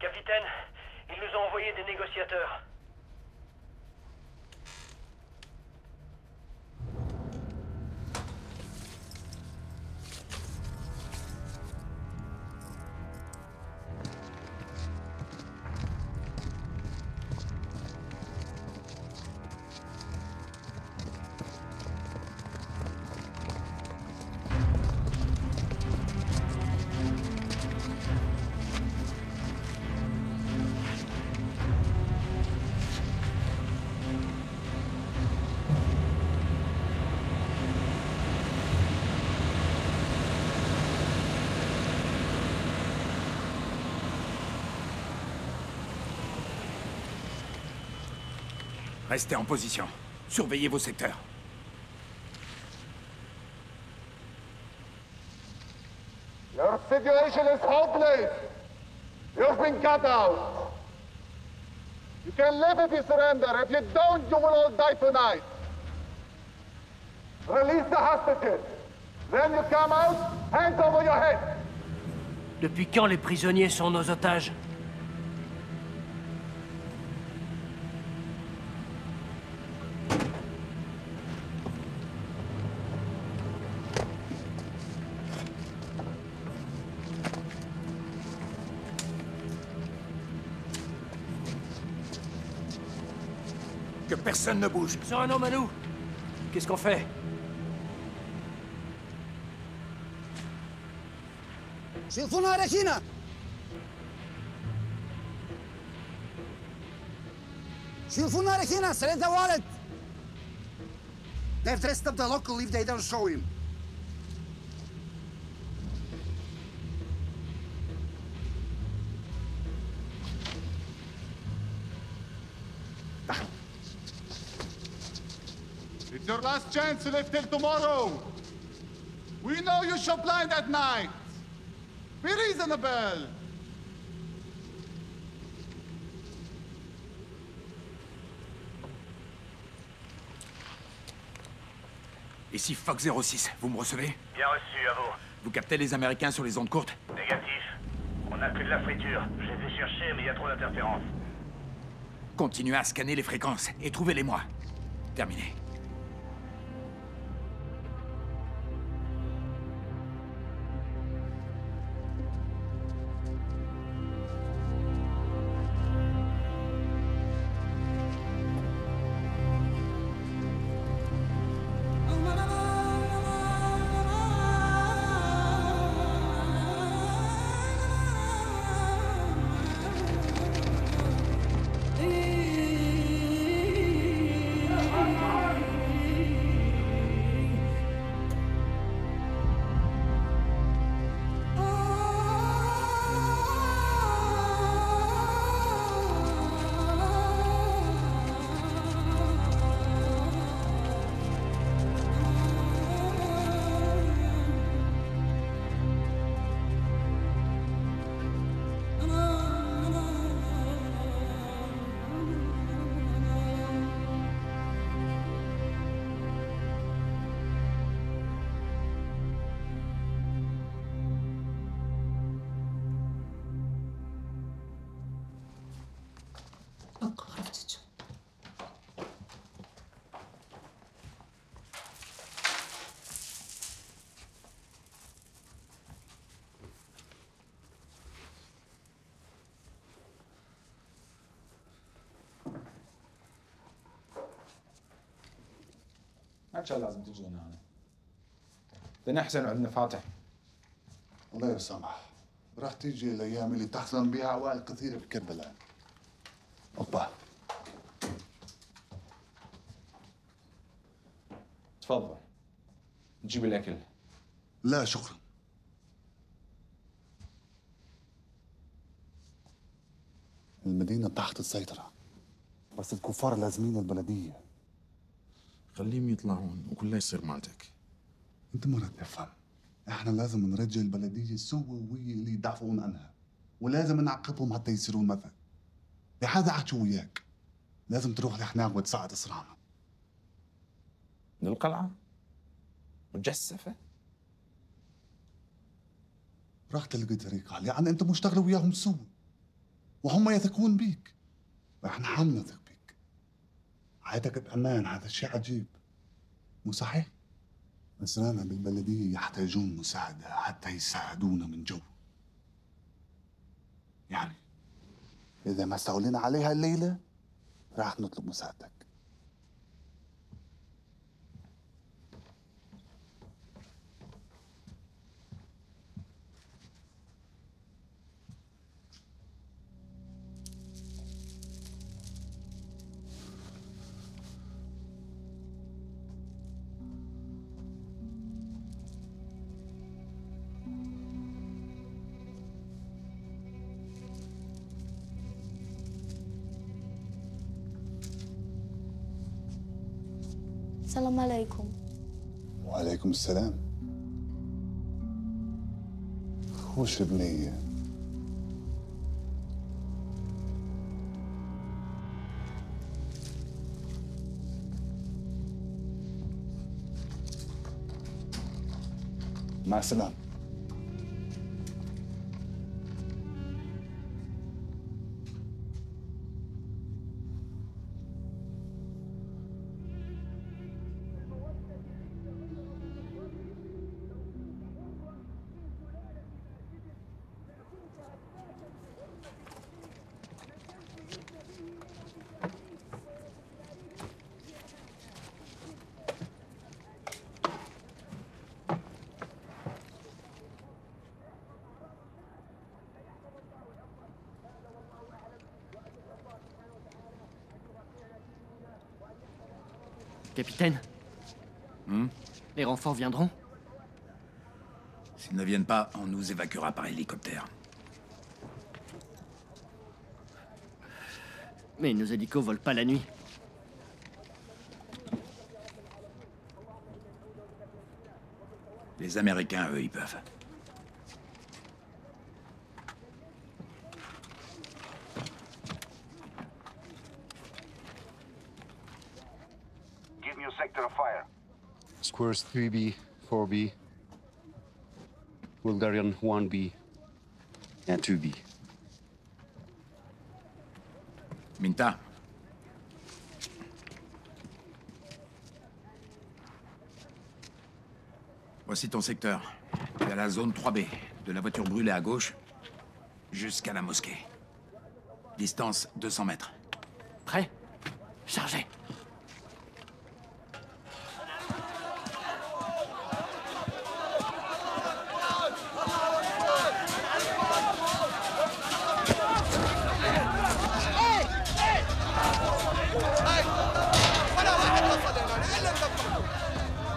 Capitaine, ils nous ont envoyé des négociateurs. Restez en position. Surveillez vos secteurs. Your situation is hopeless. You've been cut out. You can live if you surrender. If you don't, you will all die tonight. Release the hostages. Then you come out, hands over your head. Depuis quand les prisonniers sont nos otages? Que personne ne bouge. Sur un homme à nous. Qu'est-ce qu'on fait? شوفوا نارك هنا. شوفوا نارك هنا. Surrender wallet. They've dressed up the local if they don't show him. It's your last chance to live till tomorrow. We know you shop blind at night. Be reasonable. Ici Fox 06, vous me recevez? Bien reçu, à vous. Vous captez les Américains sur les ondes courtes? Négatif. On n'a que de la friture. Je les ai cherchés, mais il y a trop d'interférences. Continuez à scanner les fréquences et trouvez-les-moi. Terminé. ما كان لازم تجون هنا. بدنا نحسن عندنا فاتح. الله يسامح. راح تيجي الايام اللي تحزن بها عوائل كثيره بكربلاء. اوبا. تفضل. نجيب الاكل. لا شكرا. المدينه تحت السيطره. بس الكفار لازمين البلديه. خليهم يطلعون وكله يصير مالتك. انت ما تفهم. احنا لازم نرجع البلديه السوويه اللي يدافعون عنها، ولازم نعاقبهم حتى يصيرون مثل. لهذا حكوا وياك. لازم تروح لهناك وتساعد اسرانا. للقلعه؟ مجسفه؟ راح تلقى طريقه، يعني انت مشتغل وياهم سوا. وهم يثقون بيك. واحنا حالنا نثق بيك. حياتك بامان، هذا شيء عجيب. مو صحيح؟ أسرانا بالبلدية يحتاجون مساعدة حتى يساعدونا من جوا. يعني إذا ما استولينا عليها الليلة راح نطلب مساعدتك. السلام عليكم. وعليكم السلام. وش بنية؟ مع السلامة. Capitaine, les renforts viendront? S'ils ne viennent pas, on nous évacuera par hélicoptère. Mais nos hélicos volent pas la nuit. Les Américains, eux, ils peuvent. Give me your sector of fire. Squares 3B, 4B, Bulgarian 1B, and 2B. Minta. Voici ton secteur. Tu es à la zone 3B, de la voiture brûlée à gauche jusqu'à la mosquée. Distance 200 mètres. Prêt? Chargez.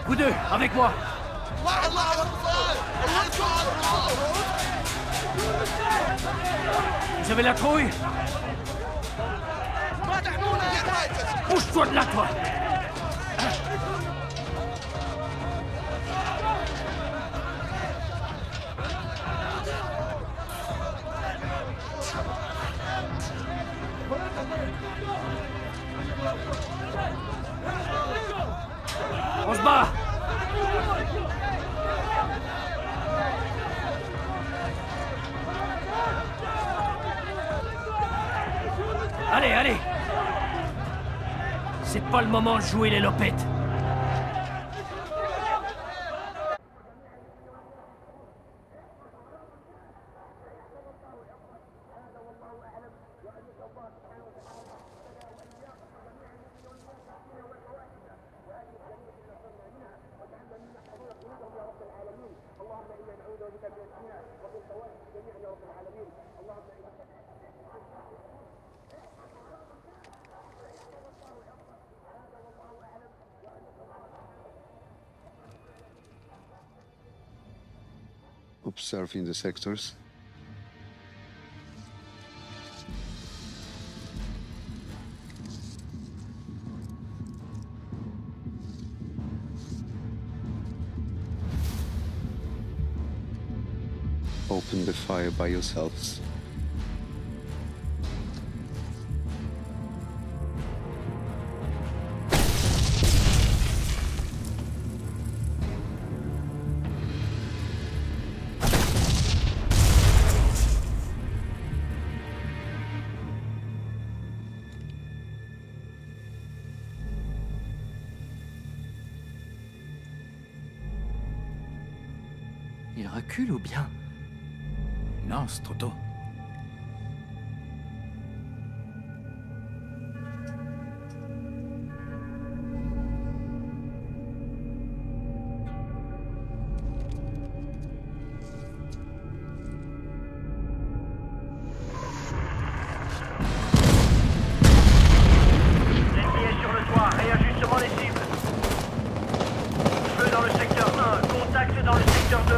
Vous deux, avec moi. Vous avez la trouille? Bouge-toi de là, toi! On se bat! Allez, allez! C'est pas le moment de jouer les lopettes. Observing the sectors. Open the fire by yourselves. Il recule ou bien? Non, c'est trop tôt. L'ennemi est sur le toit, réajustement les cibles. Feu dans le secteur 1, contact dans le secteur 2.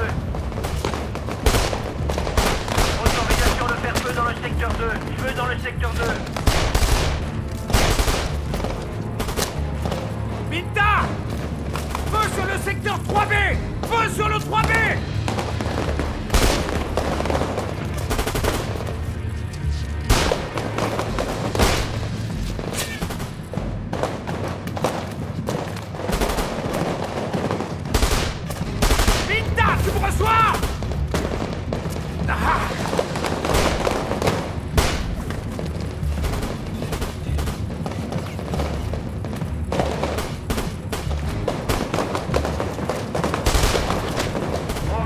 Autorisation de faire feu dans le secteur 2, feu dans le secteur 2. Minta! Feu sur le secteur 3B! Feu sur le 3B! Minta, tu me reçois? Ah! On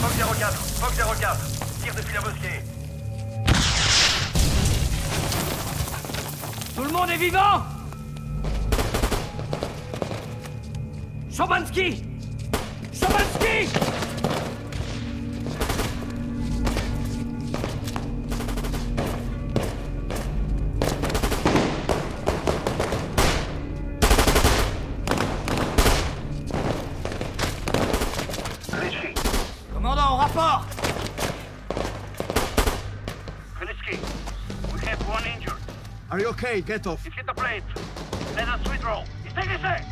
Fox 04, Fox 04, tire depuis la mosquée. Tout le monde est vivant? Chobanski! Chobanski! Commandant, au rapport! Krynitsky, we have one injured. Are you okay? Get off. Il hit the plate. Let us withdraw. Il s'est glissé.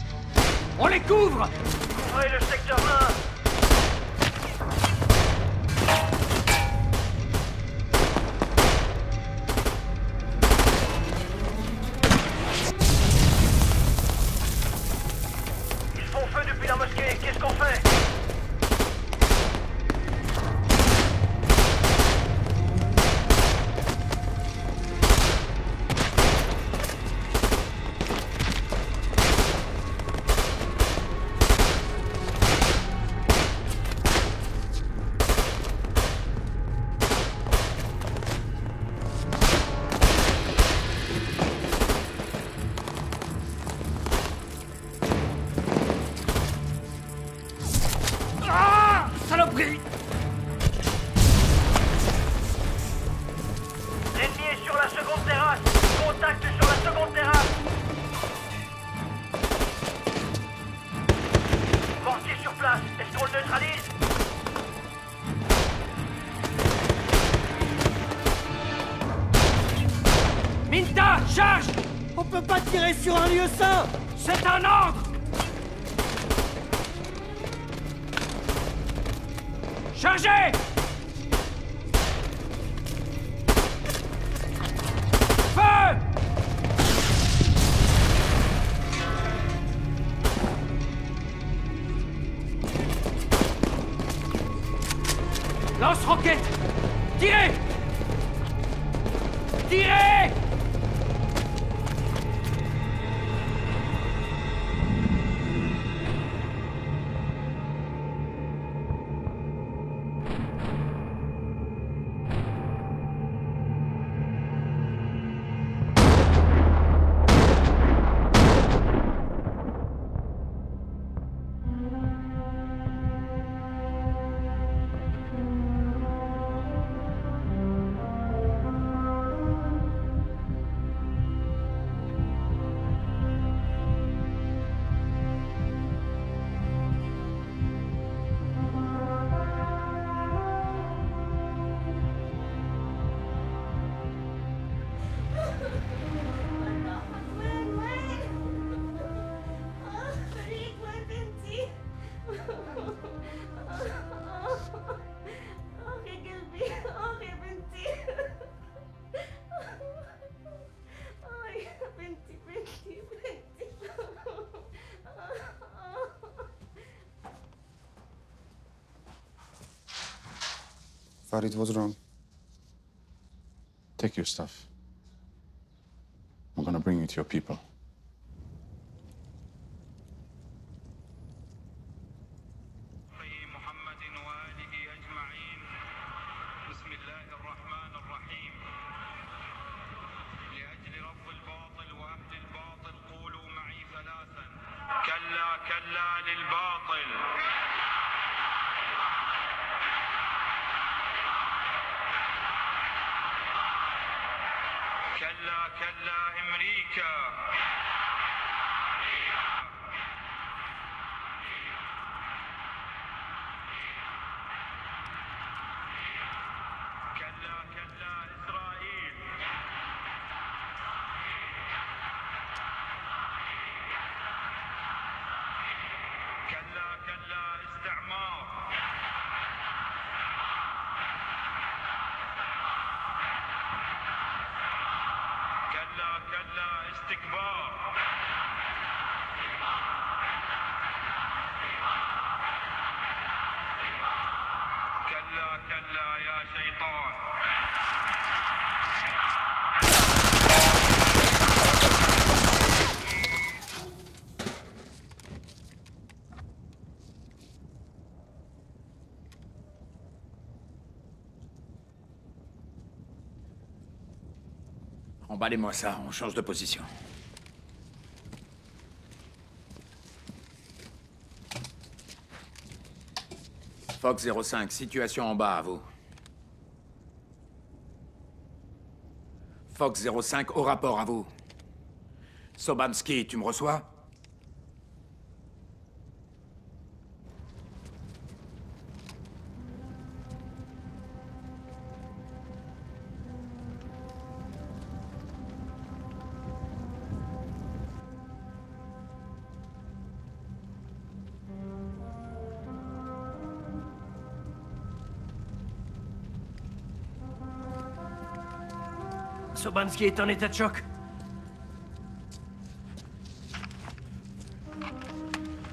On les couvre! Couvrez le secteur 1. Ils font feu depuis la mosquée. Qu'est-ce qu'on fait? Saloperie! L'ennemi est sur la seconde terrasse. Contact sur la seconde terrasse. Mortier sur place. Est-ce qu'on le neutralise? Minta, charge! On peut pas tirer sur un lieu sain! C'est un ordre! Chargez! Feu! Lance-roquette! Tirez! Tirez! Farid, what's wrong? Take your stuff. I'm gonna bring you to your people. Emballez-moi ça, on change de position. Fox 05, situation en bas à vous. Fox 05, au rapport à vous. Sobanski, tu me reçois? Sobanski est en état de choc.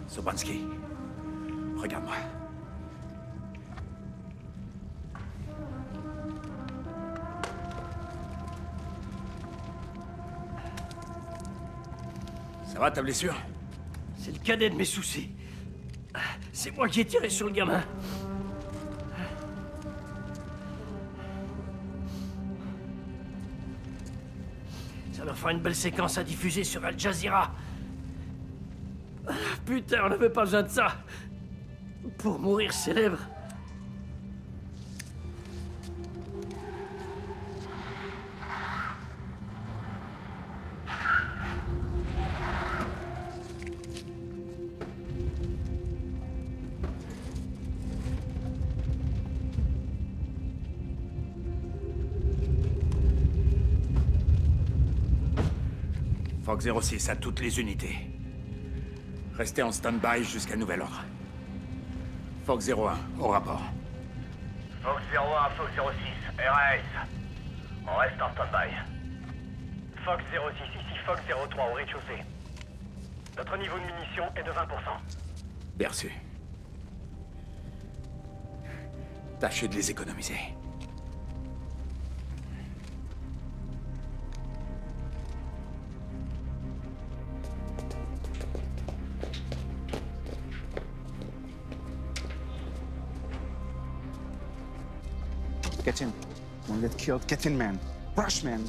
Sobanski, regarde-moi. Ça va, ta blessure? C'est le cadet de mes soucis. C'est moi qui ai tiré sur le gamin. Ça leur fera une belle séquence à diffuser sur Al Jazeera. Putain, on n'avait pas besoin de ça. Pour mourir célèbre. Fox 06 à toutes les unités. Restez en stand-by jusqu'à nouvel ordre. Fox 01, au rapport. Fox 01, Fox 06, RAS. On reste en stand-by. Fox 06, ici Fox 03 au rez-de-chaussée. Notre niveau de munitions est de 20%. Bien reçu. Tâchez de les économiser. Get in. Don't get killed. Get in, man. Rush, man.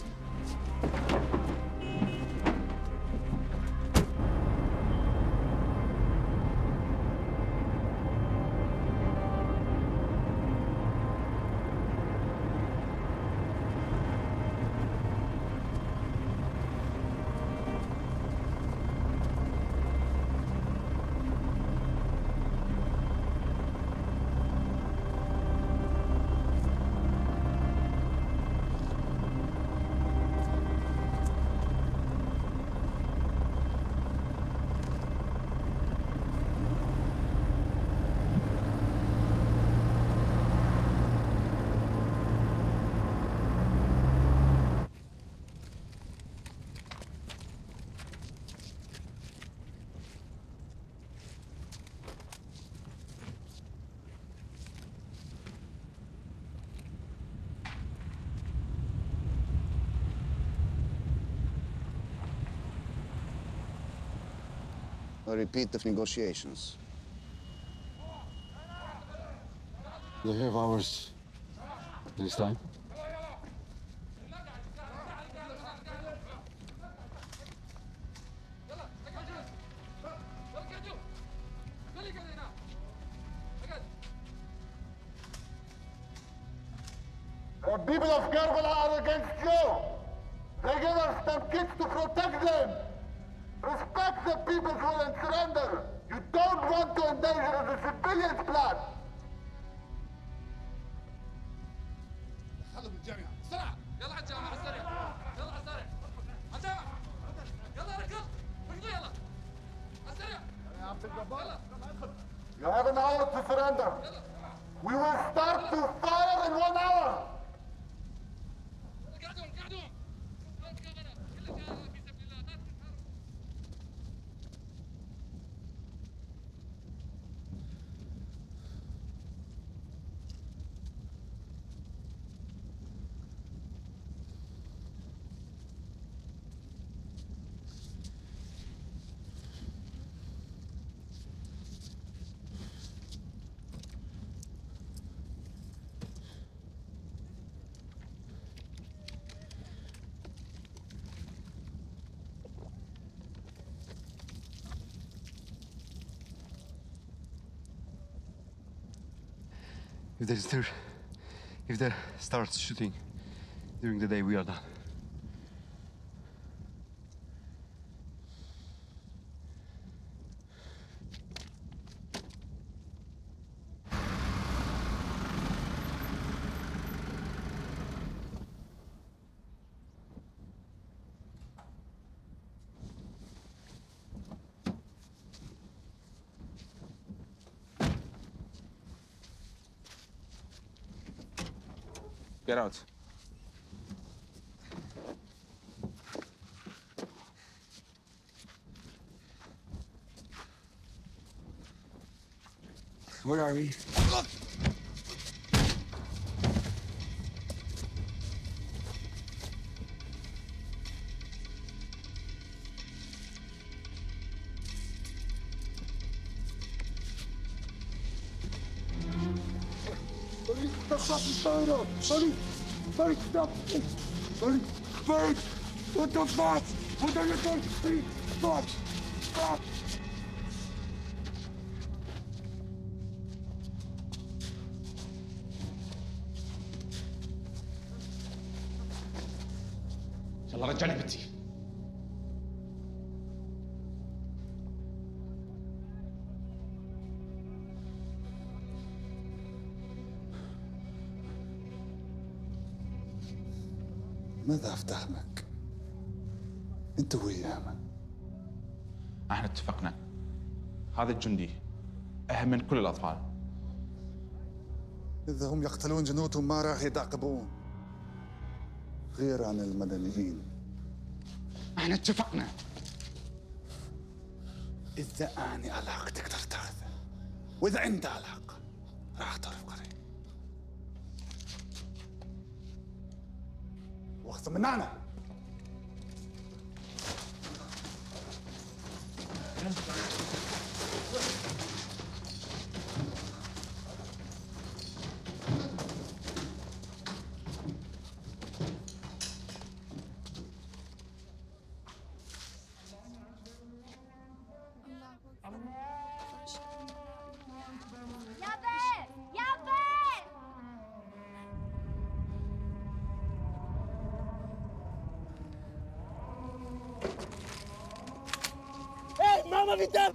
A repeat of negotiations. They have ours this time. The people of Karbala are against you. They give us some kids to protect them. Respect the people's will and surrender. You don't want to endanger the civilians' plan. خلوا بالجامعة بسرعة يلا على الجامعة على السريع يلا على السريع على الجامعة يلا ركض ركضوا يلا على السريع You have an hour to surrender. We will start to fire in 1 hour. If there starts shooting during the day, we are done. Get out. Where are we? Buddy, stop! Buddy, what the fuck? What are you doing? Please, stop! Stop! يلا رجعني بنتي. ماذا افتهمك؟ انت وياه. احنا اتفقنا. هذا الجندي اهم من كل الاطفال. اذا هم يقتلون جنودهم ما راح يتعاقبون غير عن المدنيين. احنا اتفقنا. اذا اني علق تقدر تاخذه، واذا انت علق راح تعرف قريب. واخذ من هنا. Mamma vite!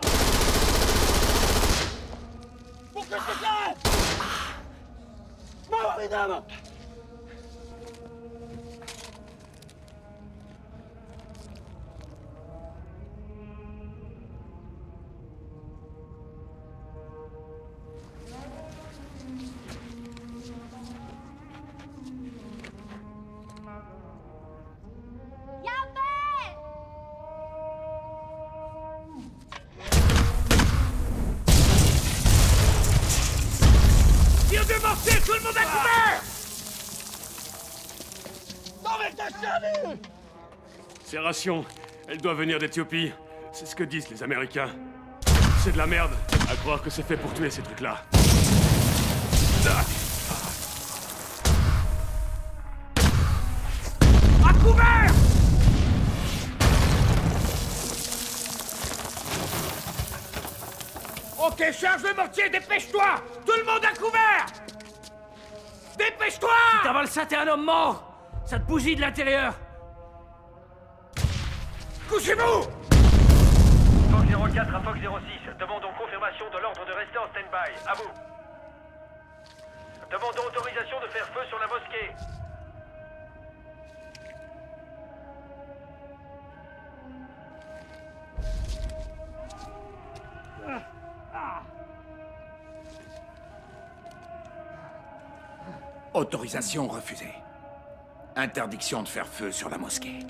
Pour que je t'arrête! Mamma vite! Tout le monde à couvert! Ces rations, elles doivent venir d'Éthiopie. C'est ce que disent les Américains. C'est de la merde, à croire que c'est fait pour tuer ces trucs-là. À couvert! Ok, charge le mortier, dépêche-toi! Tout le monde à couvert! Dépêche-toi! Si t'avales ça, t'es un homme mort! Ça te bousille de l'intérieur! Couchez-vous! Fox 04 à Fox 06, demandons confirmation de l'ordre de rester en stand-by. À vous. Demandons autorisation de faire feu sur la mosquée. Autorisation refusée. Interdiction de faire feu sur la mosquée.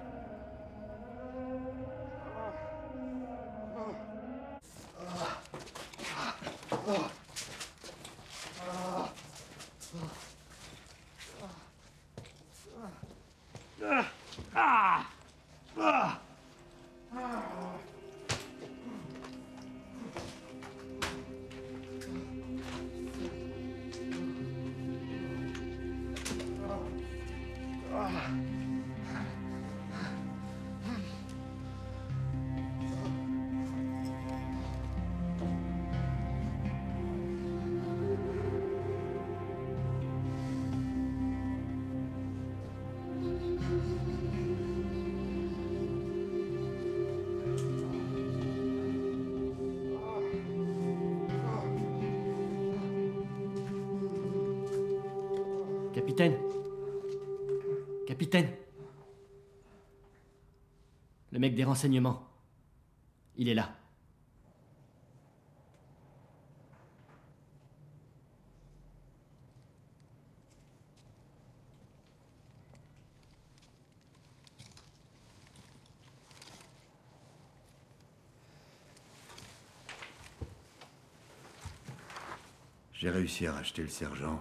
Capitaine. Capitaine. Le mec des renseignements. Il est là. J'ai réussi à racheter le sergent.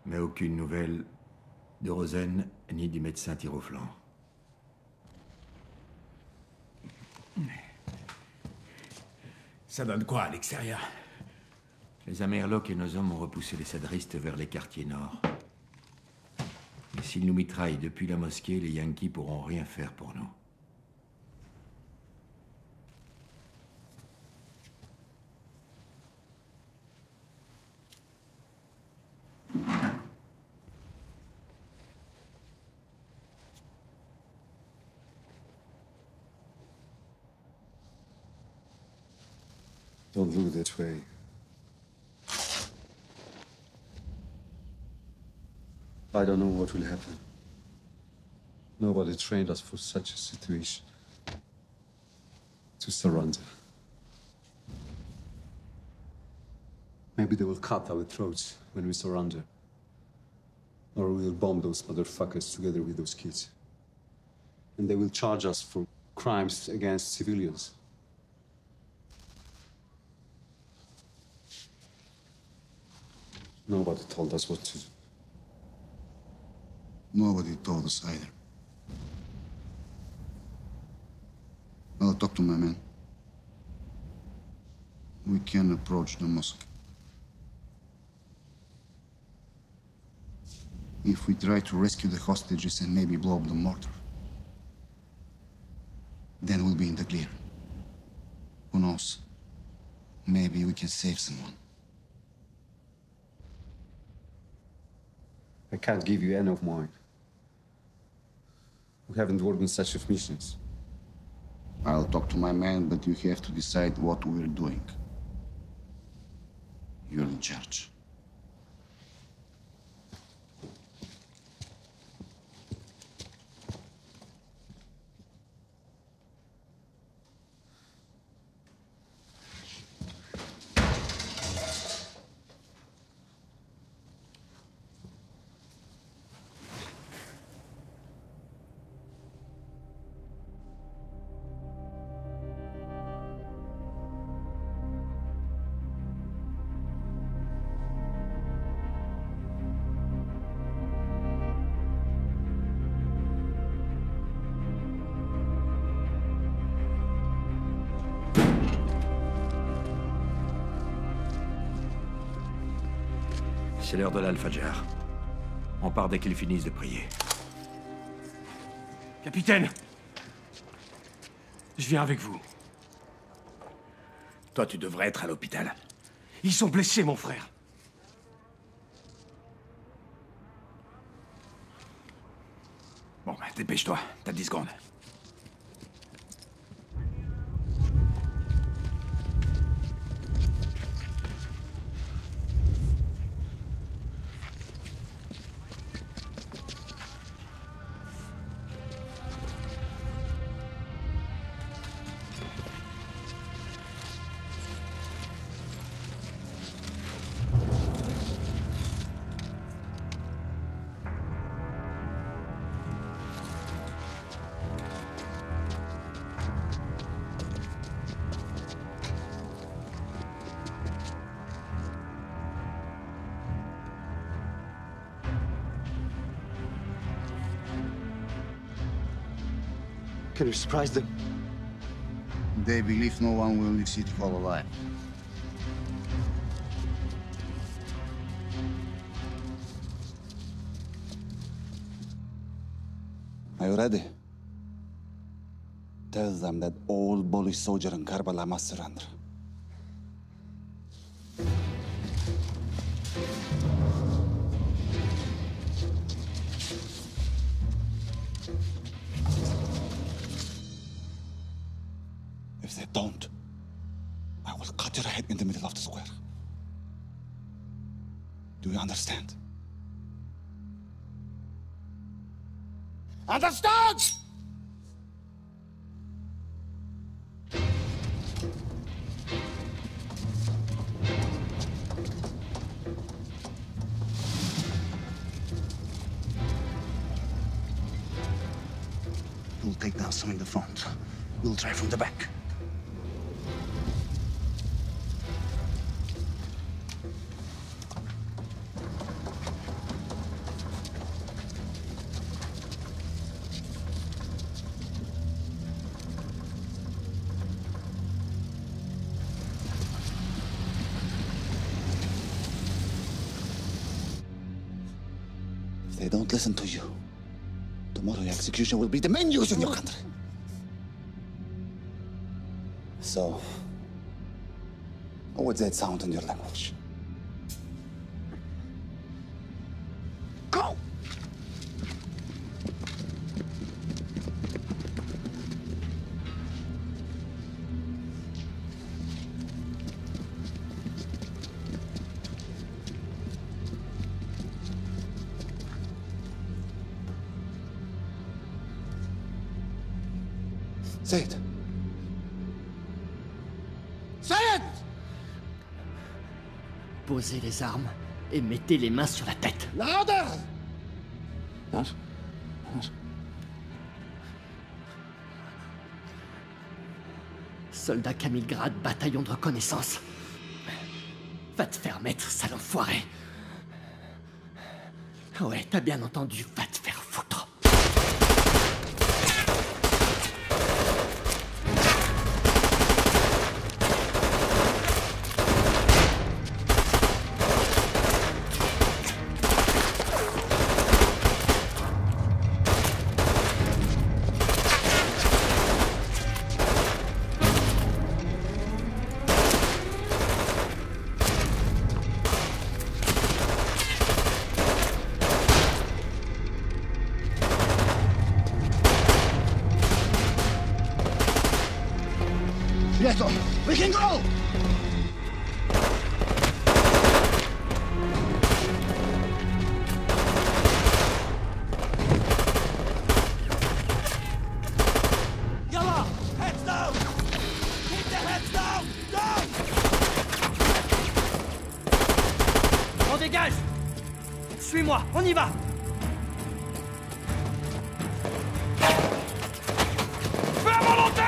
Mais aucune nouvelle de Rosen ni du médecin tir au flanc. Ça donne quoi à l'extérieur? Les Amerlocs et nos hommes ont repoussé les sadristes vers les quartiers nord. Et s'ils nous mitraillent depuis la mosquée, les Yankees pourront rien faire pour nous. Don't look that way. I don't know what will happen. Nobody trained us for such a situation. To surrender. Maybe they will cut our throats when we surrender. Or we'll bomb those motherfuckers together with those kids. And they will charge us for crimes against civilians. Nobody told us what to do. Nobody told us either. I'll talk to my men. We can approach the mosque. If we try to rescue the hostages and maybe blow up the mortar, then we'll be in the clear. Who knows? Maybe we can save someone. I can't give you any of mine. We haven't worked on such missions. I'll talk to my men, but you have to decide what we're doing. You're in charge. C'est l'heure de l'Al-Fajr. On part dès qu'ils finissent de prier. Capitaine! Je viens avec vous. Toi, tu devrais être à l'hôpital. Ils sont blessés, mon frère. Bon, ben, dépêche-toi. T'as 10 secondes. Can you surprise them? They believe no one will leave City Hall alive. Are you ready? Tell them that all Polish soldiers in Karbala must surrender. If they don't, I will cut your head in the middle of the square. Do you understand? Understood? We'll take down some in the front. We'll try from the back. If they don't listen to you, tomorrow your execution will be the main news in your country. So, what would that sound in your language? Go! Say it. Say it! Posez les armes et mettez les mains sur la tête. Louder! Not? Soldat Camille-Grade, bataillon de reconnaissance. Va te faire mettre, sale enfoiré. Ouais, t'as bien entendu, va te faire foutre. Yes, we can go! Yalla! Heads down! Keep the heads down! Down! On dégage! Suis-moi, on y va! Feu à volonté!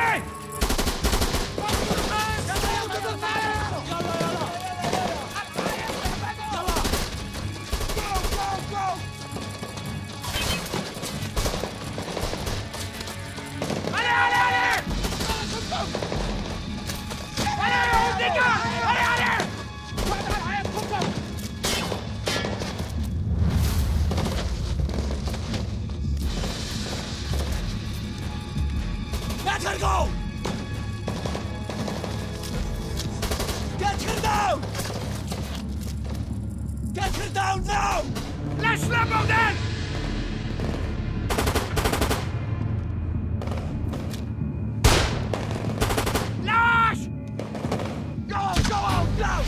Let her go! Get her down! Get her down now! Lâche-la, bordel! Lâche! Go out now!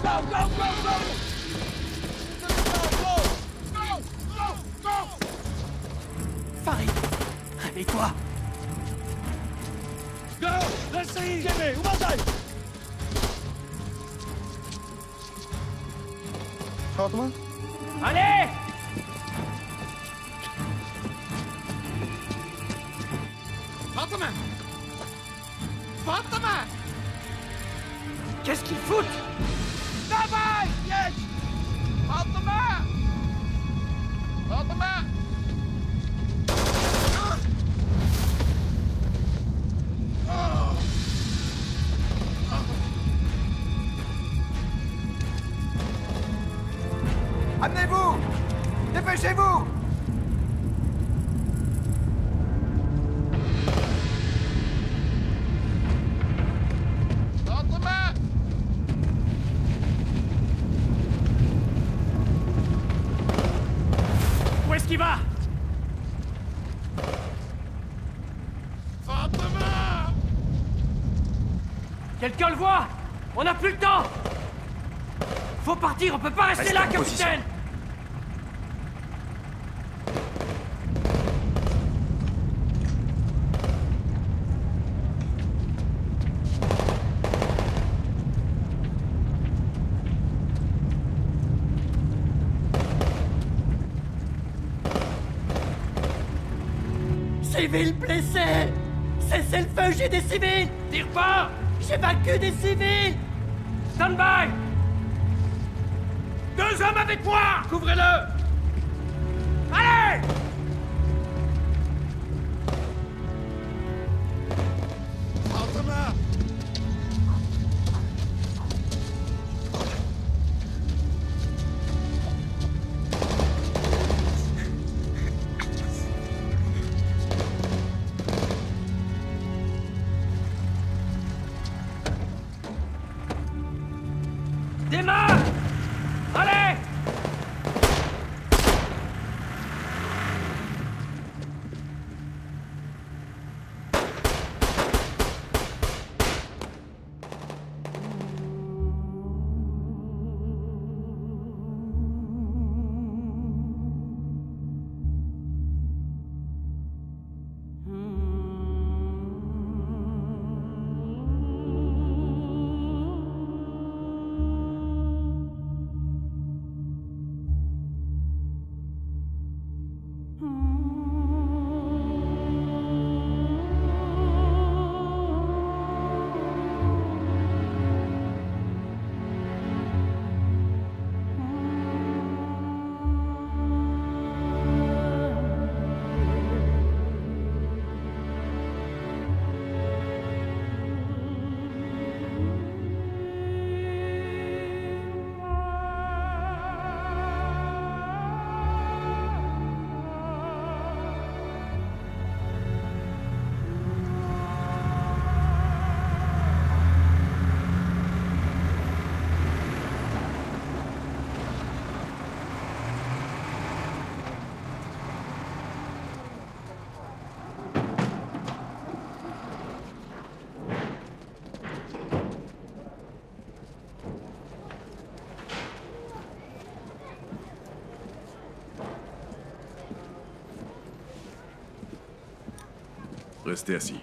Go, go, go, go! عليه وما جاي. فاطمة؟ Allez! Fatima! Fatima! Qu'est-ce qu'ils foutent? Давай! Есть! Fatima! Fatima! Amenez-vous! Dépêchez-vous! Fatima! Où est-ce qu'il va? Fatima! Quelqu'un le voit? On n'a plus le temps! Faut partir, on peut pas rester Restez là, en position. capitaine! Civils blessés! Cessez le feu, j'ai des civils! Tire pas! J'ai vaincu des civils! Stand by! 2 hommes avec moi! Couvrez-le! Allez! Fatima! Démarre! Allez! Restez assis.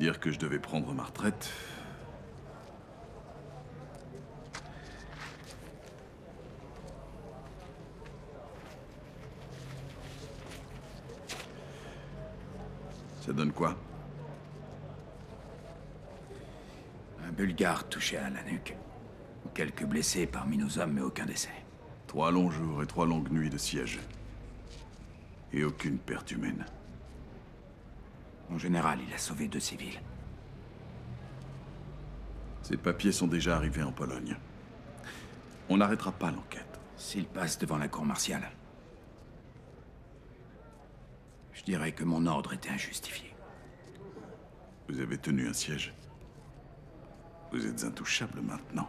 Dire que je devais prendre ma retraite. Ça donne quoi? Un Bulgare touché à la nuque. Quelques blessés parmi nos hommes, mais aucun décès. 3 longs jours et 3 longues nuits de siège. Et aucune perte humaine. En général, il a sauvé 2 civils. Ces papiers sont déjà arrivés en Pologne. On n'arrêtera pas l'enquête. S'il passe devant la cour martiale, je dirais que mon ordre était injustifié. Vous avez tenu un siège. Vous êtes intouchable maintenant.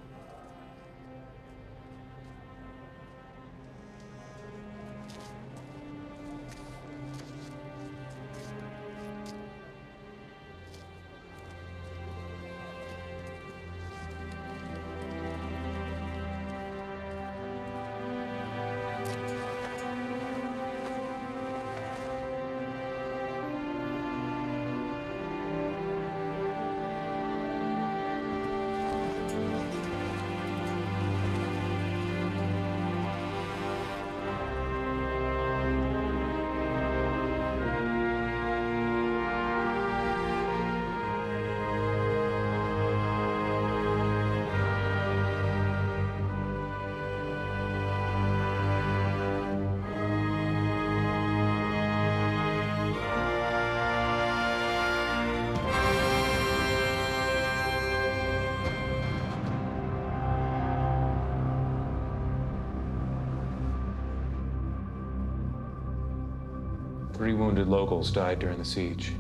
3 wounded locals died during the siege.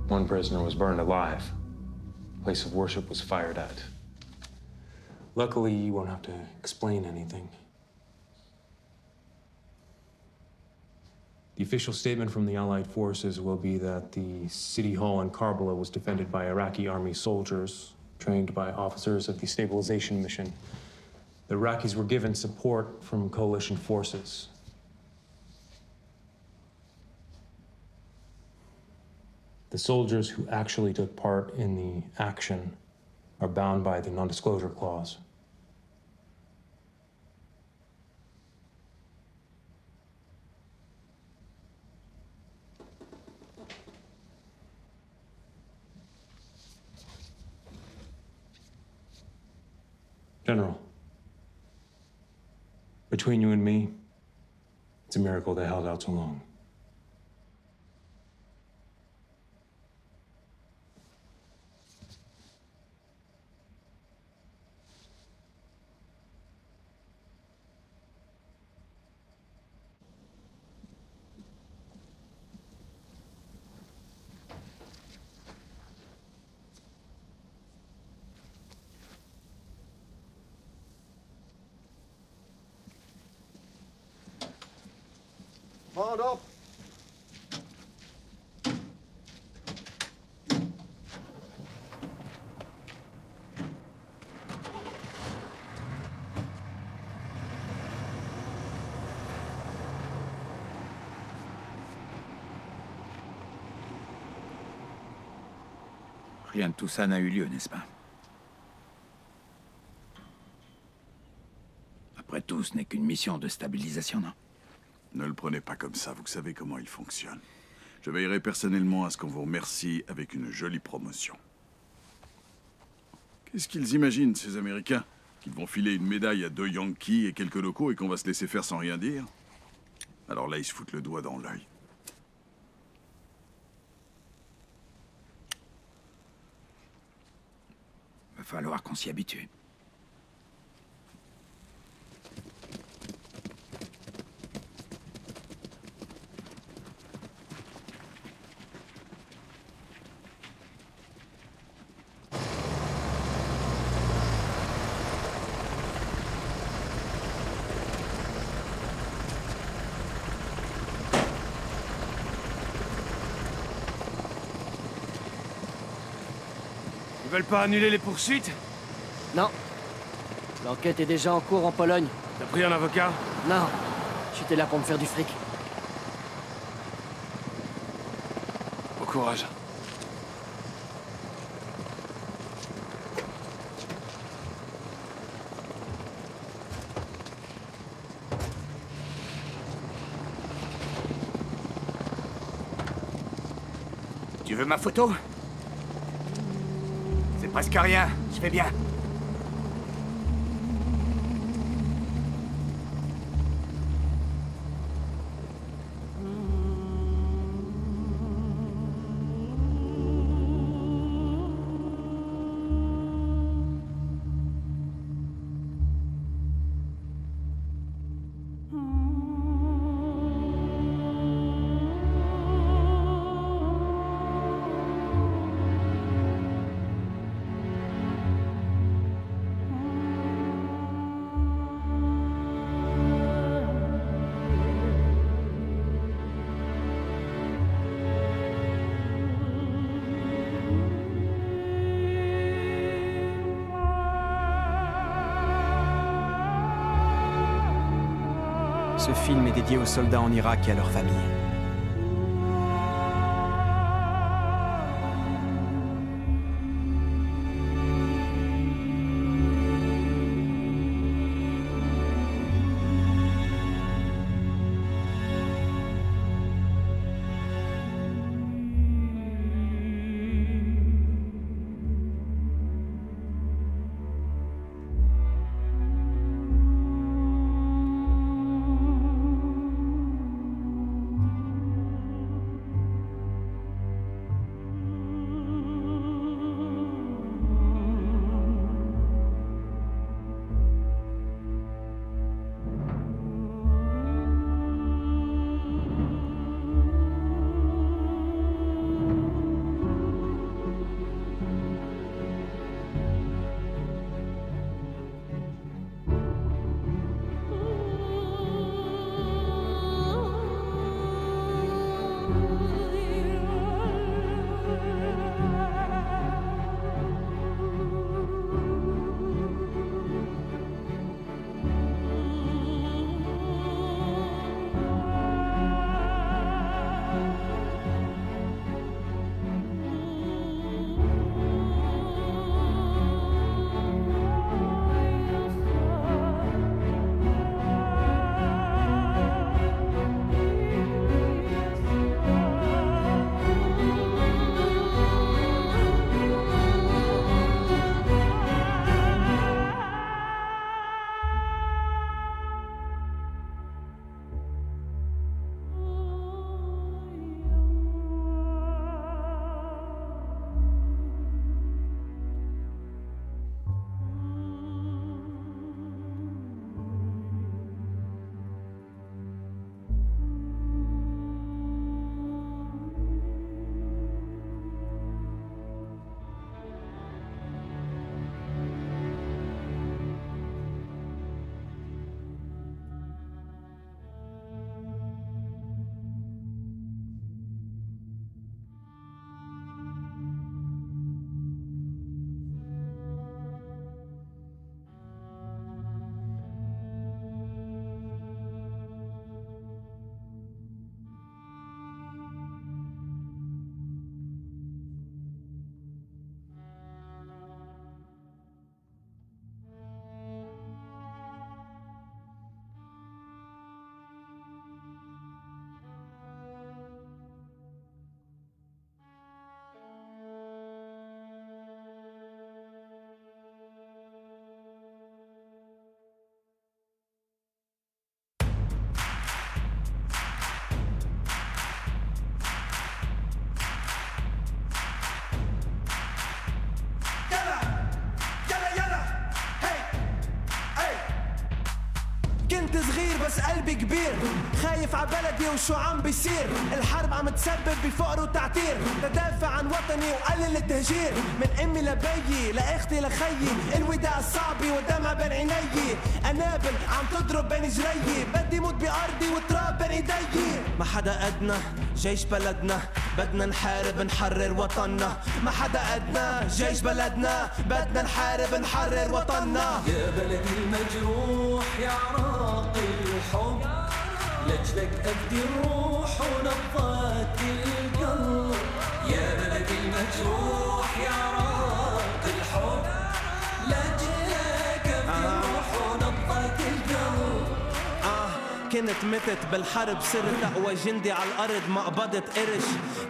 1 prisoner was burned alive. Place of worship was fired at. Luckily, you won't have to explain anything. The official statement from the Allied forces will be that the city hall in Karbala was defended by Iraqi army soldiers trained by officers of the stabilization mission. The Iraqis were given support from coalition forces. The soldiers who actually took part in the action are bound by the non-disclosure clause. General, between you and me, it's a miracle they held out so long. Mount up. Rien de tout ça n'a eu lieu, n'est-ce pas? Après tout, ce n'est qu'une mission de stabilisation, non? Ne le prenez pas comme ça, vous savez comment il fonctionne. Je veillerai personnellement à ce qu'on vous remercie avec une jolie promotion. Qu'est-ce qu'ils imaginent, ces Américains? Qu'ils vont filer une médaille à 2 Yankees et quelques locaux et qu'on va se laisser faire sans rien dire? Alors là, ils se foutent le doigt dans l'œil. Va falloir qu'on s'y habitue. Ils veulent pas annuler les poursuites? Non. L'enquête est déjà en cours en Pologne. T'as pris un avocat? Non. J'étais là pour me faire du fric. Bon courage. Tu veux ma photo? C'est presque rien, je fais bien. Ce film est dédié aux soldats en Irak et à leurs familles. بس قلبي كبير خايف ع بلدي وشو عم بيصير الحرب عم تسبب بفقر وتعتير تدافع عن وطني وقلل التهجير من امي لبيي لاختي لخيي الوداع صعبي والدمع بين عيني انابل عم تضرب بين جريي بدي موت بارضي وتراب بين ايدي ما حدا قدنا جيش بلدنا بدنا نحارب نحرر وطننا ما حدا قدنا جيش بلدنا بدنا نحارب نحرر وطننا يا بلدي المجروح يا عراقي الحب لأجلك أفدي الروح ونبضات القلب يا بلدي المجروح يا عراقي الحب لأجلك أفدي الروح ونبضات القلب كنت متت بالحرب صرت أقوى جندي على الأرض ما قبضت قرش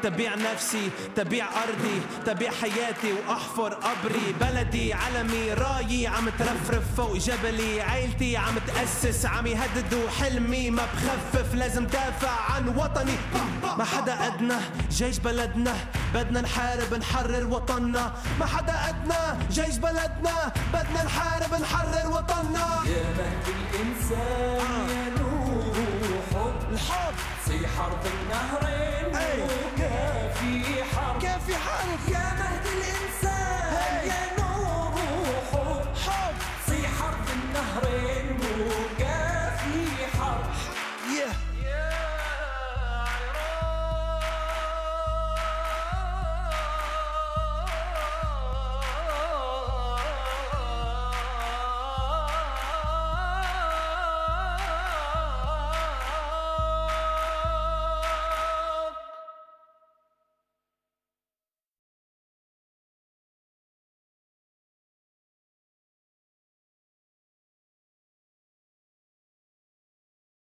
تبيع نفسي تبيع أرضي تبيع حياتي وأحفر قبري بلدي علمي رايي عم ترفرف فوق جبلي عيلتي عم تأسس عم يهددوا حلمي ما بخفف لازم دافع عن وطني ما حدا قدنا جيش بلدنا بدنا نحارب نحرر وطننا ما حدا قدنا جيش بلدنا بدنا نحارب نحرر وطننا يا مهد الإنسان يا نور الحب صيح أرض النهر